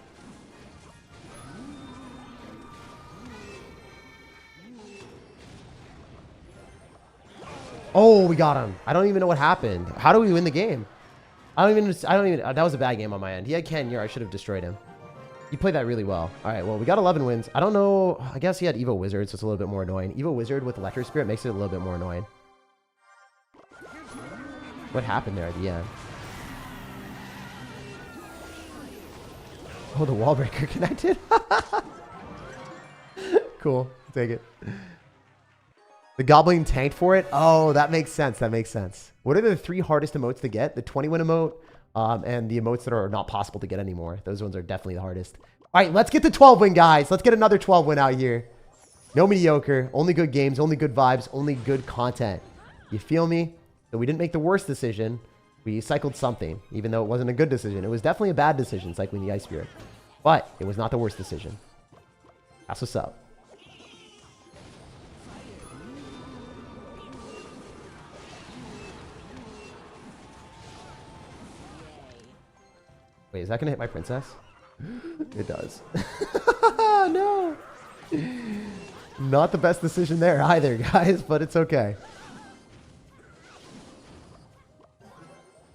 Oh, we got him. I don't even know what happened. How do we win the game? I don't even, that was a bad game on my end. He had Ken here. I should have destroyed him. He played that really well. All right, well, we got 11 wins. I don't know. I guess he had Evo Wizard, so it's a little bit more annoying. Evo Wizard with Electric Spirit makes it a little bit more annoying. What happened there at the end? Oh, the Wallbreaker connected? Cool. Take it. The Goblin tanked for it? Oh, that makes sense. That makes sense. What are the 3 hardest emotes to get? The 20-win emote, and the emotes that are not possible to get anymore. Those ones are definitely the hardest. All right, let's get the 12-win, guys. Let's get another 12-win out here. No mediocre. Only good games. Only good vibes. Only good content. You feel me? So we didn't make the worst decision. We cycled something, even though it wasn't a good decision. It was definitely a bad decision, cycling the Ice Spirit. But it was not the worst decision. That's what's up. Wait, is that going to hit my princess? It does. No. Not the best decision there either, guys, but it's okay.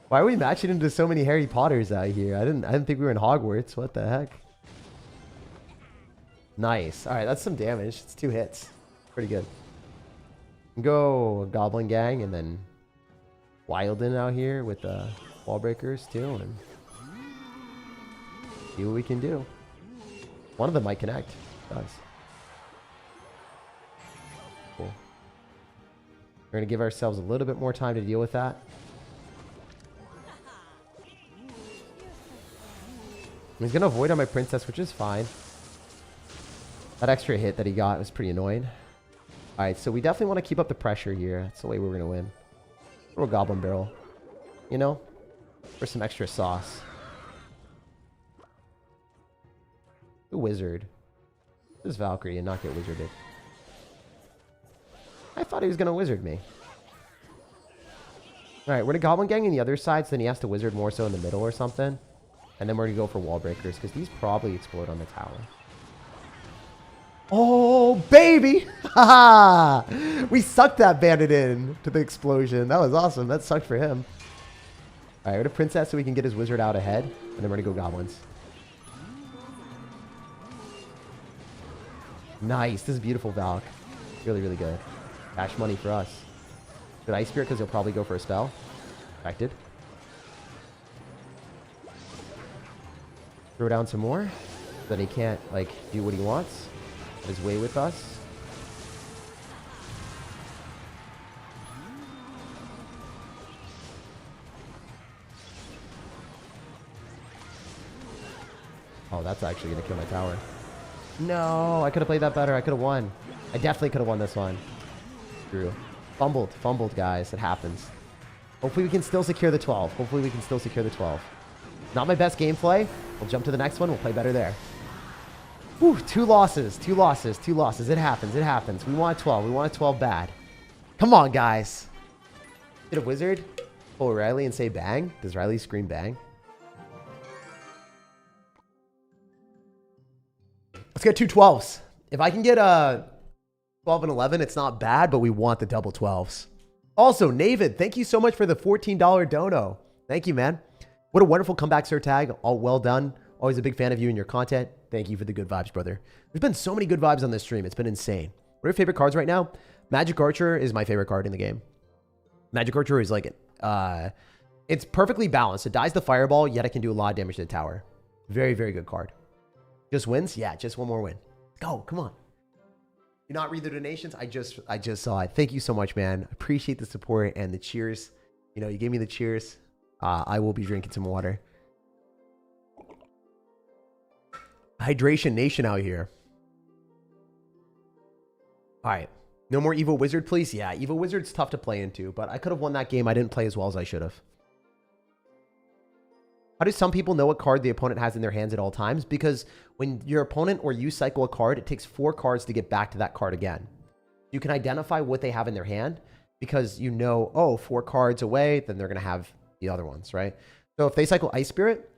Why are we matching into so many Harry Potters out here? I didn't think we were in Hogwarts. What the heck? Nice. All right, that's some damage. It's 2 hits. Pretty good. Go Goblin Gang and then Wildin out here with the wall breakers too, and see what we can do. One of them might connect. It does. Cool. We're gonna give ourselves a little bit more time to deal with that. He's gonna avoid on my princess, which is fine. That extra hit that he got was pretty annoying. Alright, so we definitely want to keep up the pressure here. That's the way we're gonna win. Little Goblin Barrel. You know? For some extra sauce. The Wizard. This is Valkyrie and not get wizarded. I thought he was gonna wizard me. Alright, we're gonna Goblin Gang in the other side, so then he has to wizard more so in the middle or something. And then we're gonna go for wall breakers, because these probably explode on the tower. Oh, baby! Haha! We sucked that bandit in to the explosion. That was awesome. That sucked for him. Alright, we're gonna princess so we can get his wizard out ahead. And then we're gonna go goblins. Nice. This is beautiful, Valk. Really, really good. Cash money for us. Good Ice Spirit, because he'll probably go for a spell. Affected. Throw down some more. So that he can't, like, do what he wants. Get his way with us. Oh, that's actually going to kill my tower. No, I could have played that better. I could have won. I definitely could have won this one. Screw. Fumbled, guys. It happens. Hopefully we can still secure the 12. Hopefully we can still secure the 12. Not my best gameplay. We'll jump to the next one. We'll play better there. Whew, 2 losses. 2 losses. 2 losses. It happens. It happens. We want a 12. We want a 12 bad. Come on, guys. Get a wizard. Pull Riley and say bang. Does Riley scream bang? Let's get 2 12s. If I can get a 12 and 11, it's not bad, but we want the double 12s. Also, Navid, thank you so much for the $14 dono. Thank you, man. What a wonderful comeback, SirTag. All well done. Always a big fan of you and your content. Thank you for the good vibes, brother. There's been so many good vibes on this stream. It's been insane. What are your favorite cards right now? Magic Archer is my favorite card in the game. Magic Archer is like, it's perfectly balanced. It dies the fireball, yet it can do a lot of damage to the tower. Very, very good card. Just wins? Yeah, just one more win. Go, come on. You not read the donations? I just saw it. Thank you so much, man. Appreciate the support and the cheers. You know, you gave me the cheers. I will be drinking some water. Hydration Nation out here. All right. No more Evil Wizard, please. Yeah, Evil Wizard's tough to play into, but I could have won that game. I didn't play as well as I should have. How do some people know what card the opponent has in their hands at all times? Because when your opponent or you cycle a card, it takes 4 cards to get back to that card again. You can identify what they have in their hand because you know, oh, 4 cards away, then they're going to have the other ones, right? So if they cycle Ice Spirit,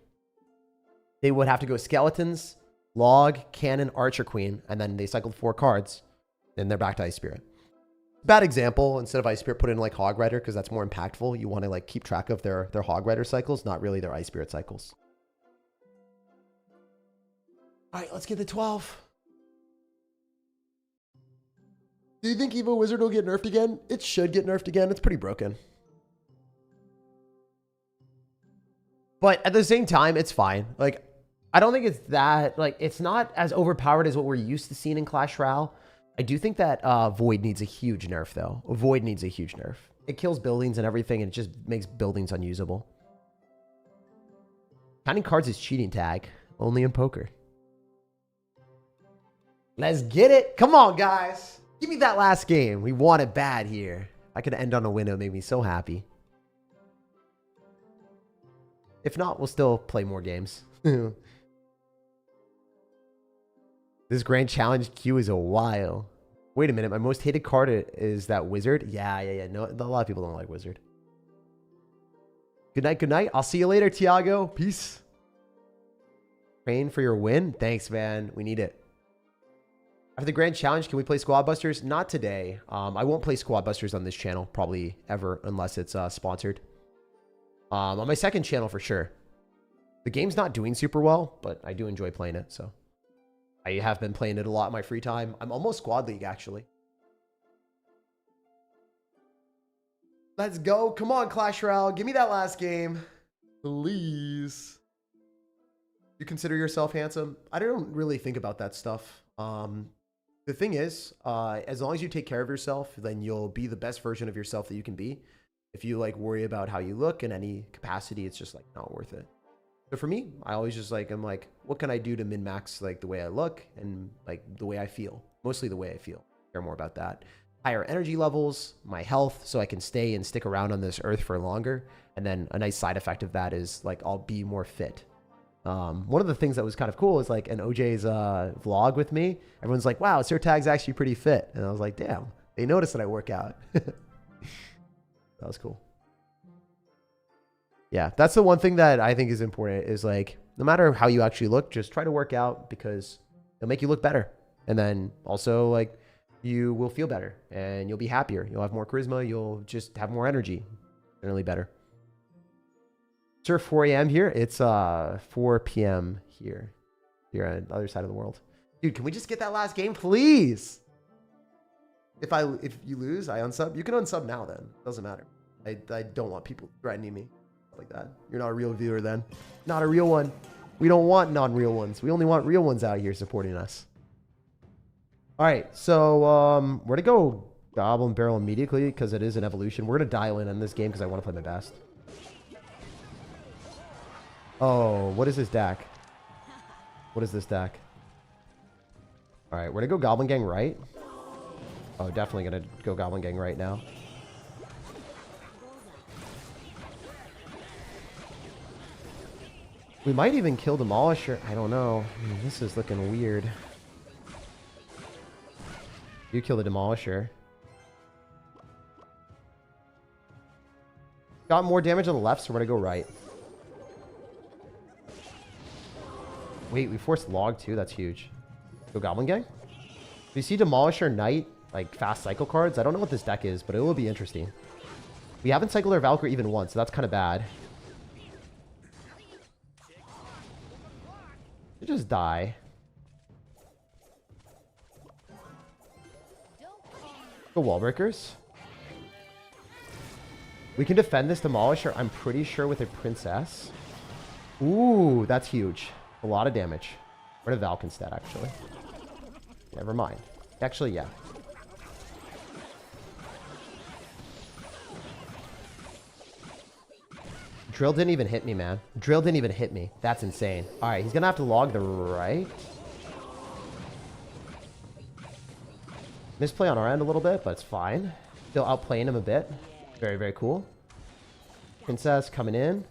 they would have to go Skeletons, Log, Cannon, Archer, Queen, and then they cycled 4 cards, then they're back to Ice Spirit. Bad example. Instead of Ice Spirit, put in like Hog Rider because that's more impactful. You want to like keep track of their Hog Rider cycles, not really their Ice Spirit cycles. All right, let's get the 12. Do you think Evo Wizard will get nerfed again? It should get nerfed again. It's pretty broken. But at the same time, it's fine. Like, I don't think it's that, like, it's not as overpowered as what we're used to seeing in Clash Royale. I do think that Void needs a huge nerf, though. Void needs a huge nerf. It kills buildings and everything, and it just makes buildings unusable. Counting cards is cheating, Tag. Only in poker. Let's get it. Come on, guys. Give me that last game. We want it bad here. I could end on a win. It would make me so happy. If not, we'll still play more games. This grand challenge queue is a while. Wait a minute. My most hated card is that wizard. Yeah. No, a lot of people don't like wizard. Good night. Good night. I'll see you later, Tiago. Peace. Train for your win. Thanks, man. We need it. After the grand challenge, can we play Squad Busters? Not today. I won't play Squad Busters on this channel, probably ever, unless it's sponsored. On my second channel, for sure. The game's not doing super well, but I do enjoy playing it, so. I have been playing it a lot in my free time. I'm almost Squad League, actually. Let's go. Come on, Clash Royale. Give me that last game. Please. You consider yourself handsome? I don't really think about that stuff. The thing is, as long as you take care of yourself, then you'll be the best version of yourself that you can be. If you like worry about how you look in any capacity, it's just like not worth it. So for me, I always just like, I'm like, what can I do to min-max like the way I look and like the way I feel? Mostly the way I feel. I care more about that. Higher energy levels, my health, so I can stay and stick around on this earth for longer. And then a nice side effect of that is like I'll be more fit. One of the things that was kind of cool is like in OJ's vlog with me, everyone's like, wow, SirTag's actually pretty fit. And I was like, damn, they noticed that I work out. That was cool. Yeah, that's the one thing that I think is important is like, no matter how you actually look, just try to work out because it'll make you look better. And then also like you will feel better and you'll be happier. You'll have more charisma. You'll just have more energy. Generally better. Sir, 4 a.m. here. It's 4 p.m. here. You're on the other side of the world. Dude, can we just get that last game, please? If you lose, I unsub. You can unsub now then. Doesn't matter. I don't want people threatening me like that. You're not a real viewer then. Not a real one. We don't want non-real ones. We only want real ones out here supporting us. All right, so we're gonna go Goblin Barrel immediately because it is an evolution. We're gonna dial in on this game because I want to play my best. Oh, what is this deck? What is this deck? All right, we're gonna go Goblin Gang right. Oh, definitely gonna go Goblin Gang right now. We might even kill Demolisher. I don't know. This is looking weird. You kill the Demolisher. Got more damage on the left, so we're gonna go right. Wait, we forced Log too. That's huge. Go Goblin Gang. Do you see Demolisher Knight, like fast cycle cards? I don't know what this deck is, but it will be interesting. We haven't cycled our Valkyrie even once, so that's kind of bad. You just die. Go Wall Breakers. We can defend this Demolisher, I'm pretty sure, with a Princess. Ooh, that's huge. A lot of damage. We're to Valk instead, actually. Never mind. Actually, yeah. Drill didn't even hit me, man. Drill didn't even hit me. That's insane. All right, he's going to have to log the right. Misplay on our end a little bit, but it's fine. Still outplaying him a bit. Very, very cool. Princess coming in.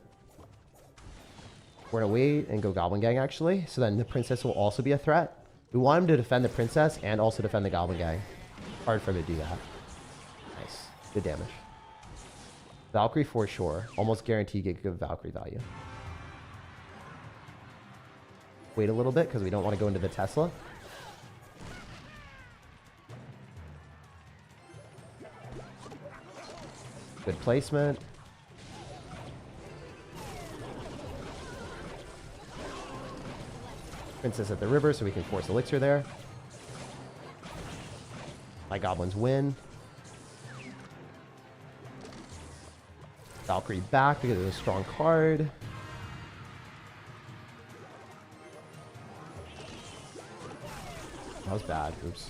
We're going to wait and go Goblin Gang, actually. So then the Princess will also be a threat. We want him to defend the Princess and also defend the Goblin Gang. Hard for him to do that. Nice. Good damage. Valkyrie for sure. Almost guaranteed get good Valkyrie value. Wait a little bit because we don't want to go into the Tesla. Good placement. Princess at the river so we can force Elixir there. My goblins win. Valkyrie back because it's a strong card. That was bad. Oops.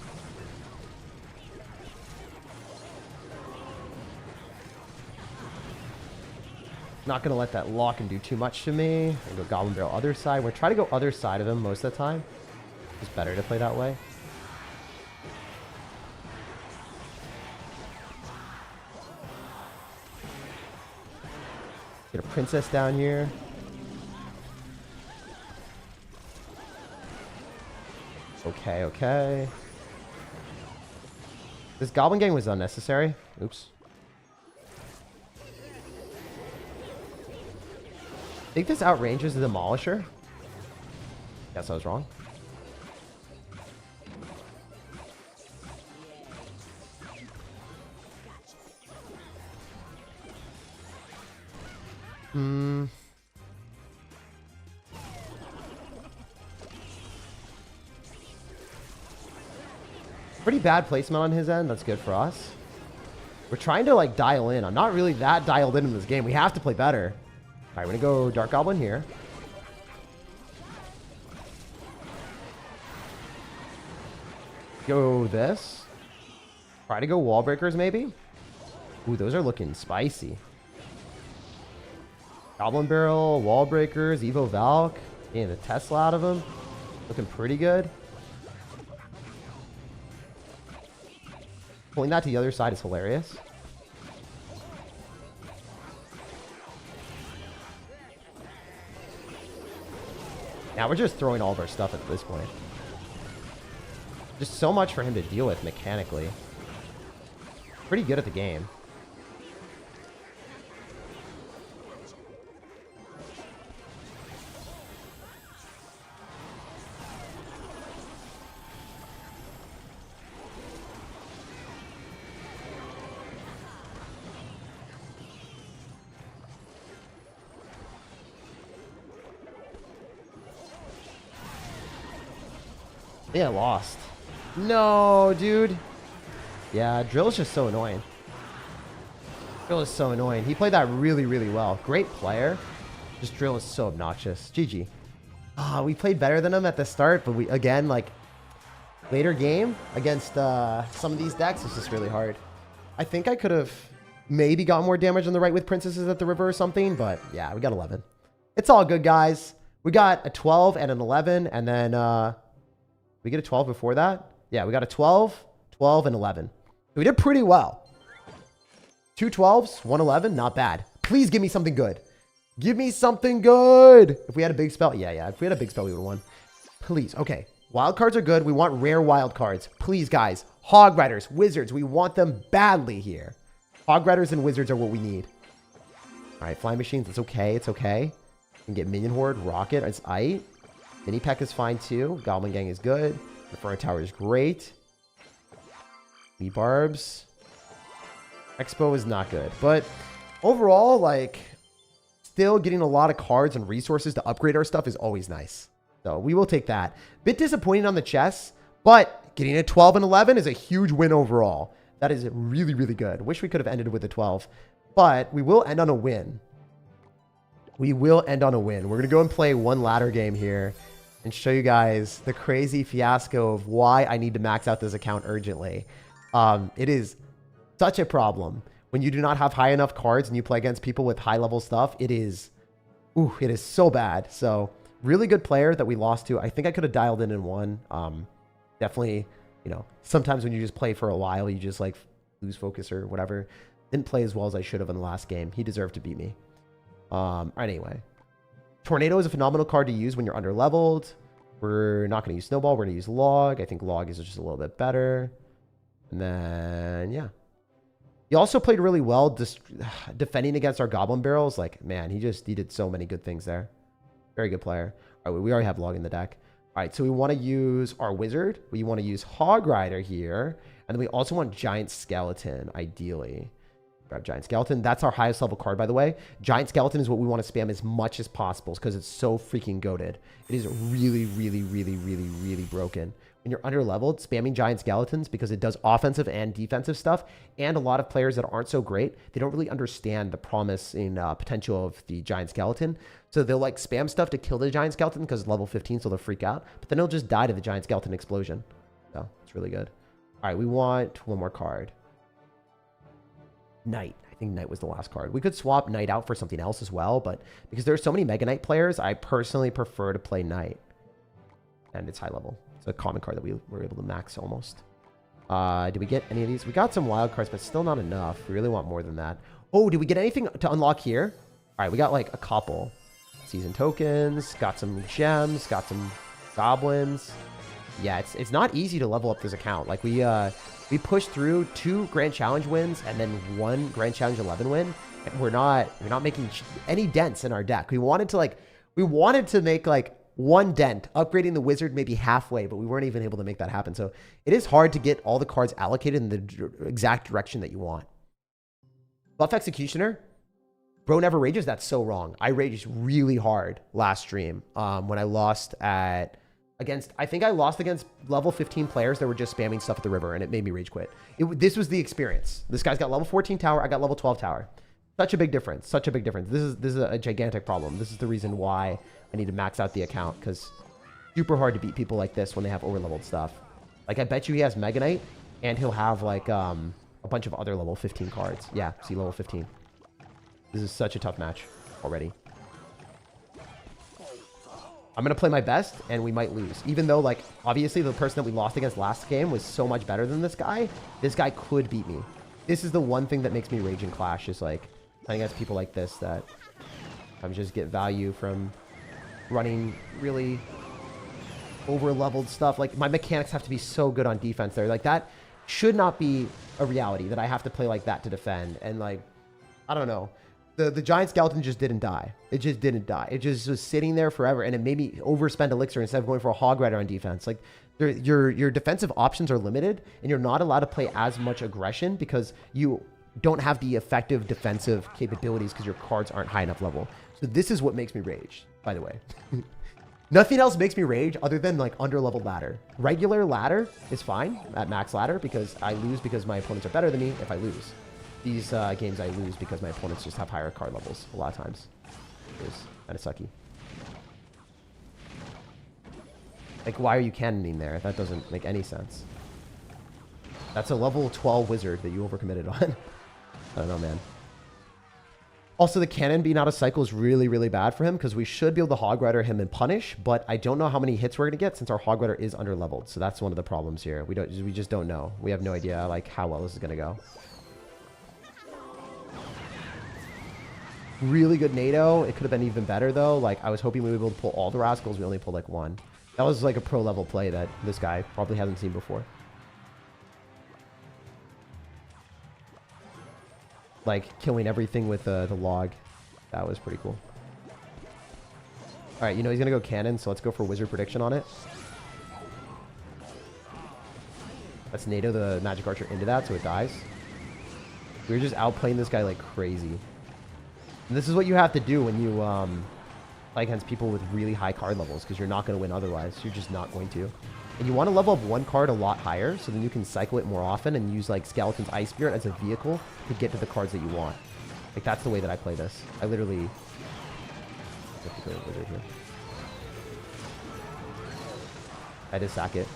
Not going to let that lock and do too much to me. I'm go Goblin Barrel other side. We're trying to go other side of him most of the time. It's better to play that way. Get a princess down here. Okay, okay. This Goblin Gang was unnecessary. Oops. I think this outranges the Demolisher. Guess I was wrong. Pretty bad placement on his end. That's good for us. We're trying to like dial in. I'm not really that dialed in this game. We have to play better. All right, we're gonna go Dark Goblin here. Go this. Try to go Wall Breakers maybe. Ooh, those are looking spicy. Goblin Barrel, Wall Breakers, Evo Valk. Getting the Tesla out of him. Looking pretty good. Pulling that to the other side is hilarious. Now we're just throwing all of our stuff at this point. Just so much for him to deal with mechanically. Pretty good at the game. Yeah, lost. No, dude. Yeah, Drill's just so annoying. Drill is so annoying. He played that really, really well. Great player. Just Drill is so obnoxious. GG. Ah, we played better than him at the start, but we, again, like, later game against some of these decks, it's just really hard. I think I could have maybe got more damage on the right with Princesses at the river or something, but yeah, we got 11. It's all good, guys. We got a 12 and an 11, and then... we get a 12 before that? Yeah, we got a 12, 12, and 11. We did pretty well. 2 12s, 1 11, not bad. Please give me something good. Give me something good. If we had a big spell, yeah. If we had a big spell, we would have won. Please, okay. Wild cards are good. We want rare wild cards. Please, guys. Hog Riders, Wizards, we want them badly here. Hog Riders and Wizards are what we need. All right, Flying Machines, it's okay. It's okay. We can get Minion Horde, Rocket, it's aight. Mini Peck is fine too. Goblin Gang is good. Inferno Tower is great. Me Barbs. Expo is not good. But overall, like, still getting a lot of cards and resources to upgrade our stuff is always nice. So we will take that. Bit disappointing on the chess, but getting a 12 and 11 is a huge win overall. That is really, really good. Wish we could have ended with a 12. But we will end on a win. We will end on a win. We're going to go and play one ladder game here and show you guys the crazy fiasco of why I need to max out this account urgently. It is such a problem when you do not have high enough cards and you play against people with high level stuff. It is so bad. So really good player that we lost to. I think I could have dialed in one. Definitely, you know, sometimes when you just play for a while, you just like lose focus or whatever. Didn't play as well as I should have in the last game. He deserved to beat me. Anyway, Tornado is a phenomenal card to use when you're under leveled. We're not going to use Snowball. We're going to use Log. I think Log is just a little bit better. And then, yeah. He also played really well defending against our Goblin Barrels. Like, man, he did so many good things there. Very good player. All right, we already have Log in the deck. All right, so we want to use our Wizard. We want to use Hog Rider here. And then we also want Giant Skeleton, ideally. Grab Giant Skeleton. That's our highest level card, by the way. Giant Skeleton is what we want to spam as much as possible because it's so freaking goated. It is really, really, really, really, really broken. When you're under leveled, spamming Giant Skeletons because it does offensive and defensive stuff. And a lot of players that aren't so great, they don't really understand the promise and potential of the Giant Skeleton. So they'll like spam stuff to kill the Giant Skeleton because it's level 15, so they'll freak out. But then they'll just die to the Giant Skeleton explosion. So it's really good. All right, we want one more card. Knight. I think Knight was the last card. We could swap Knight out for something else as well, but because there's so many Mega Knight players, I personally prefer to play Knight. And it's high level. It's a common card that we were able to max almost. Did we get any of these? We got some wild cards, but still not enough. We really want more than that. Oh, did we get anything to unlock here? right, we got like a couple. Season tokens, got some gems, got some goblins. Yeah, it's not easy to level up this account. Like we pushed through 2 Grand Challenge wins and then 1 Grand Challenge 11 win. And we're not making any dents in our deck. We wanted to make like 1 dent, upgrading the wizard maybe halfway, but we weren't even able to make that happen. So it is hard to get all the cards allocated in the exact direction that you want. Buff Executioner. Bro never rages. That's so wrong. I raged really hard last stream when I lost against level 15 players that were just spamming stuff at the river, and it made me rage quit. This was the experience. This guy's got level 14 tower. I got level 12 tower. Such a big difference. Such a big difference. This is a gigantic problem. This is the reason why I need to max out the account, because super hard to beat people like this when they have overleveled stuff. Like I bet you he has Mega Knight, and he'll have like a bunch of other level 15 cards. Yeah, see, level 15. This is such a tough match already. I'm going to play my best, and we might lose. Even though, like, obviously the person that we lost against last game was so much better than this guy could beat me. This is the one thing that makes me rage in Clash, is, like, playing against people like this that I just get value from running really over-leveled stuff. Like, my mechanics have to be so good on defense there. Like, that should not be a reality, that I have to play like that to defend. And, like, I don't know. The giant skeleton just didn't die. It just didn't die. It just was sitting there forever, and it made me overspend elixir instead of going for a hog rider on defense. Like, your defensive options are limited, and you're not allowed to play as much aggression because you don't have the effective defensive capabilities because your cards aren't high enough level. So this is what makes me rage, by the way. Nothing else makes me rage other than like under-leveled ladder. Regular ladder is fine at max ladder because I lose because my opponents are better than me if I lose. These games I lose because my opponents just have higher card levels a lot of times. It's kind of sucky. Like, why are you cannoning there? That doesn't make any sense. That's a level 12 wizard that you overcommitted on. I don't know, man. Also, the cannon being out of cycle is really, really bad for him because we should be able to hog rider him and punish, but I don't know how many hits we're going to get since our hog rider is under leveled. So that's one of the problems here. We just don't know. We have no idea like how well this is going to go. Really good NATO. It could have been even better though. Like I was hoping we would be able to pull all the rascals. We only pulled like 1. That was like a pro level play that this guy probably hasn't seen before. Like killing everything with the log. That was pretty cool. All right, you know he's gonna go cannon, so let's go for wizard prediction on it. Let's NATO the magic archer into that so it dies. We were just outplaying this guy like crazy. And this is what you have to do when you play against people with really high card levels, because you're not going to win otherwise. You're just not going to. And you want to level up one card a lot higher, so then you can cycle it more often and use like Skeleton's Ice Spirit as a vehicle to get to the cards that you want. Like that's the way that I play this. I literally... I just sack it.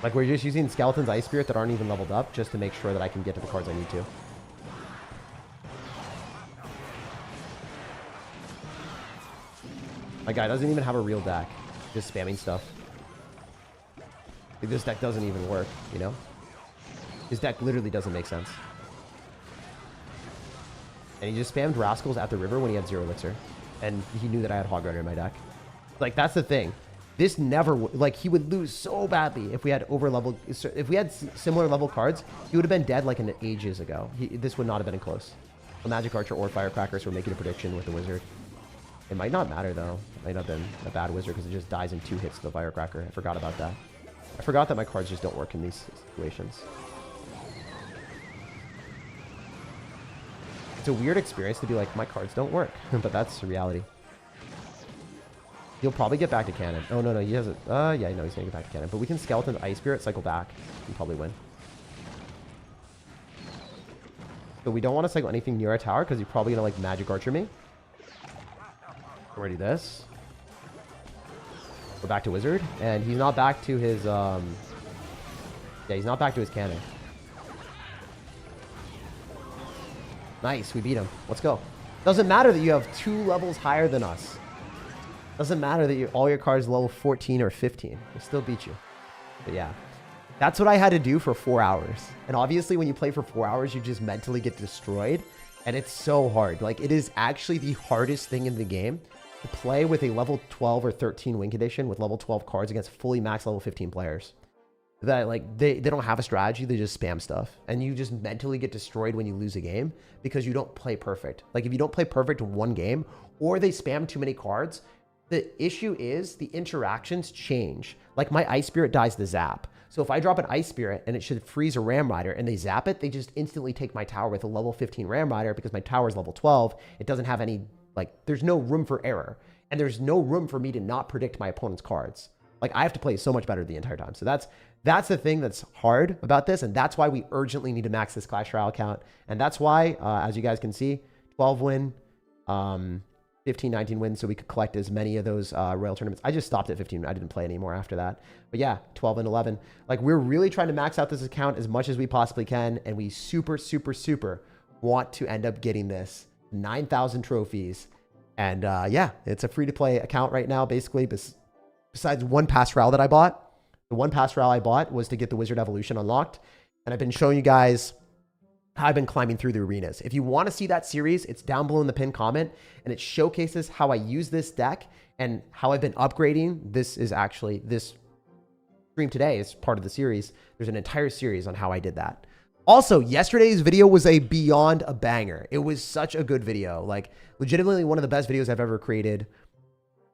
Like, we're just using Skeleton's Ice Spirit that aren't even leveled up just to make sure that I can get to the cards I need to. My guy doesn't even have a real deck. Just spamming stuff. Like, this deck doesn't even work, you know? His deck literally doesn't make sense. And he just spammed Rascals at the river when he had 0 elixir. And he knew that I had Hog Rider in my deck. Like, that's the thing. This never, like, he would lose so badly if we had over-leveled, if we had similar level cards, he would have been dead like ages ago. This would not have been close. A Magic Archer or Firecrackers were making a prediction with the Wizard. It might not matter, though. It might not have been a bad Wizard because it just dies in 2 hits to the Firecracker. I forgot about that. I forgot that my cards just don't work in these situations. It's a weird experience to be like, my cards don't work, but that's reality. He'll probably get back to cannon. Oh, no, he hasn't. Yeah, no, he's going to get back to cannon. But we can Skeleton Ice Spirit, cycle back, and probably win. But we don't want to cycle anything near our tower because he's probably going to, like, Magic Archer me. Already this. We're back to Wizard. And he's not back to his, yeah, he's not back to his cannon. Nice, we beat him. Let's go. Doesn't matter that you have 2 levels higher than us. Doesn't matter that all your cards level 14 or 15. We'll still beat you. But yeah. That's what I had to do for 4 hours. And obviously when you play for 4 hours, you just mentally get destroyed. And it's so hard. Like, it is actually the hardest thing in the game to play with a level 12 or 13 win condition with level 12 cards against fully max level 15 players. That, like, they don't have a strategy. They just spam stuff. And you just mentally get destroyed when you lose a game because you don't play perfect. Like, if you don't play perfect in one game or they spam too many cards, the issue is the interactions change. Like, my Ice Spirit dies the zap. So if I drop an Ice Spirit and it should freeze a Ram Rider and they zap it, they just instantly take my tower with a level 15 Ram Rider because my tower is level 12. It doesn't have any, like, there's no room for error. And there's no room for me to not predict my opponent's cards. Like, I have to play so much better the entire time. So that's the thing that's hard about this. And that's why we urgently need to max this Clash Royale account. And that's why, as you guys can see, 12 win, 15, 19 wins, so we could collect as many of those Royal tournaments. I just stopped at 15. I didn't play anymore after that. But yeah, 12 and 11. Like, we're really trying to max out this account as much as we possibly can. And we super, super, super want to end up getting this 9,000 trophies. And yeah, it's a free-to-play account right now, basically, besides one pass route that I bought. The one pass route I bought was to get the Wizard Evolution unlocked. And I've been showing you guys how I've been climbing through the arenas. If you want to see that series, it's down below in the pinned comment, and it showcases how I use this deck and how I've been upgrading. This is actually, this stream today is part of the series. There's an entire series on how I did that. Also, yesterday's video was beyond a banger. It was such a good video. Like, legitimately one of the best videos I've ever created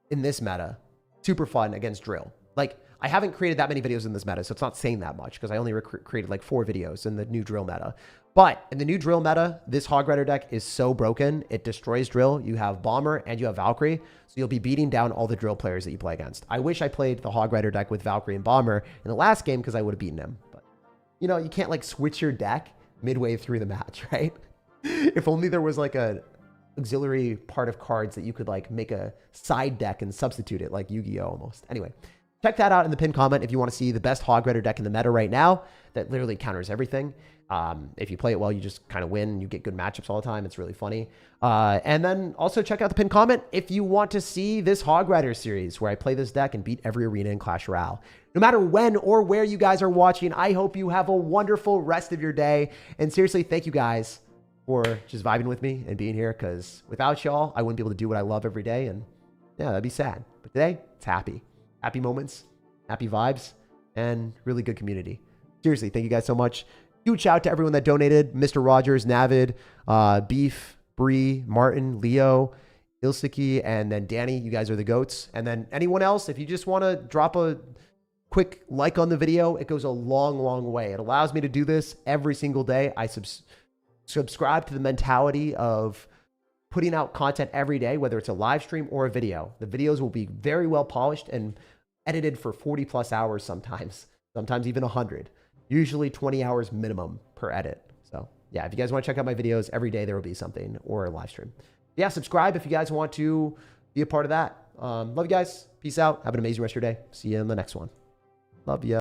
in this meta. Super fun against Drill. Like, I haven't created that many videos in this meta, so it's not saying that much because I only created like 4 videos in the new Drill meta. But in the new Drill meta, this Hog Rider deck is so broken, it destroys Drill. You have Bomber and you have Valkyrie, so you'll be beating down all the Drill players that you play against. I wish I played the Hog Rider deck with Valkyrie and Bomber in the last game because I would have beaten him. But, you know, you can't like switch your deck midway through the match, right? If only there was like a auxiliary part of cards that you could like make a side deck and substitute it like Yu-Gi-Oh almost. Anyway, check that out in the pinned comment if you want to see the best Hog Rider deck in the meta right now that literally counters everything. If you play it well, you just kind of win. You get good matchups all the time. It's really funny. And then also check out the pinned comment if you want to see this Hog Rider series where I play this deck and beat every arena in Clash Royale. No matter when or where you guys are watching, I hope you have a wonderful rest of your day. And seriously, thank you guys for just vibing with me and being here, because without y'all, I wouldn't be able to do what I love every day. And yeah, that'd be sad. But today, it's happy. Happy moments, happy vibes, and really good community. Seriously, thank you guys so much. Huge shout out to everyone that donated. Mr. Rogers, Navid, Beef, Bree, Martin, Leo, Ilsiki, and then Danny. You guys are the GOATs. And then anyone else, if you just want to drop a quick like on the video, it goes a long, long way. It allows me to do this every single day. I subscribe to the mentality of putting out content every day, whether it's a live stream or a video. The videos will be very well polished and edited for 40 plus hours sometimes even 100. Usually 20 hours minimum per edit. So yeah, if you guys want to check out my videos every day, there will be something, or a live stream. Yeah, subscribe if you guys want to be a part of that. Love you guys. Peace out. Have an amazing rest of your day. See you in the next one. Love ya.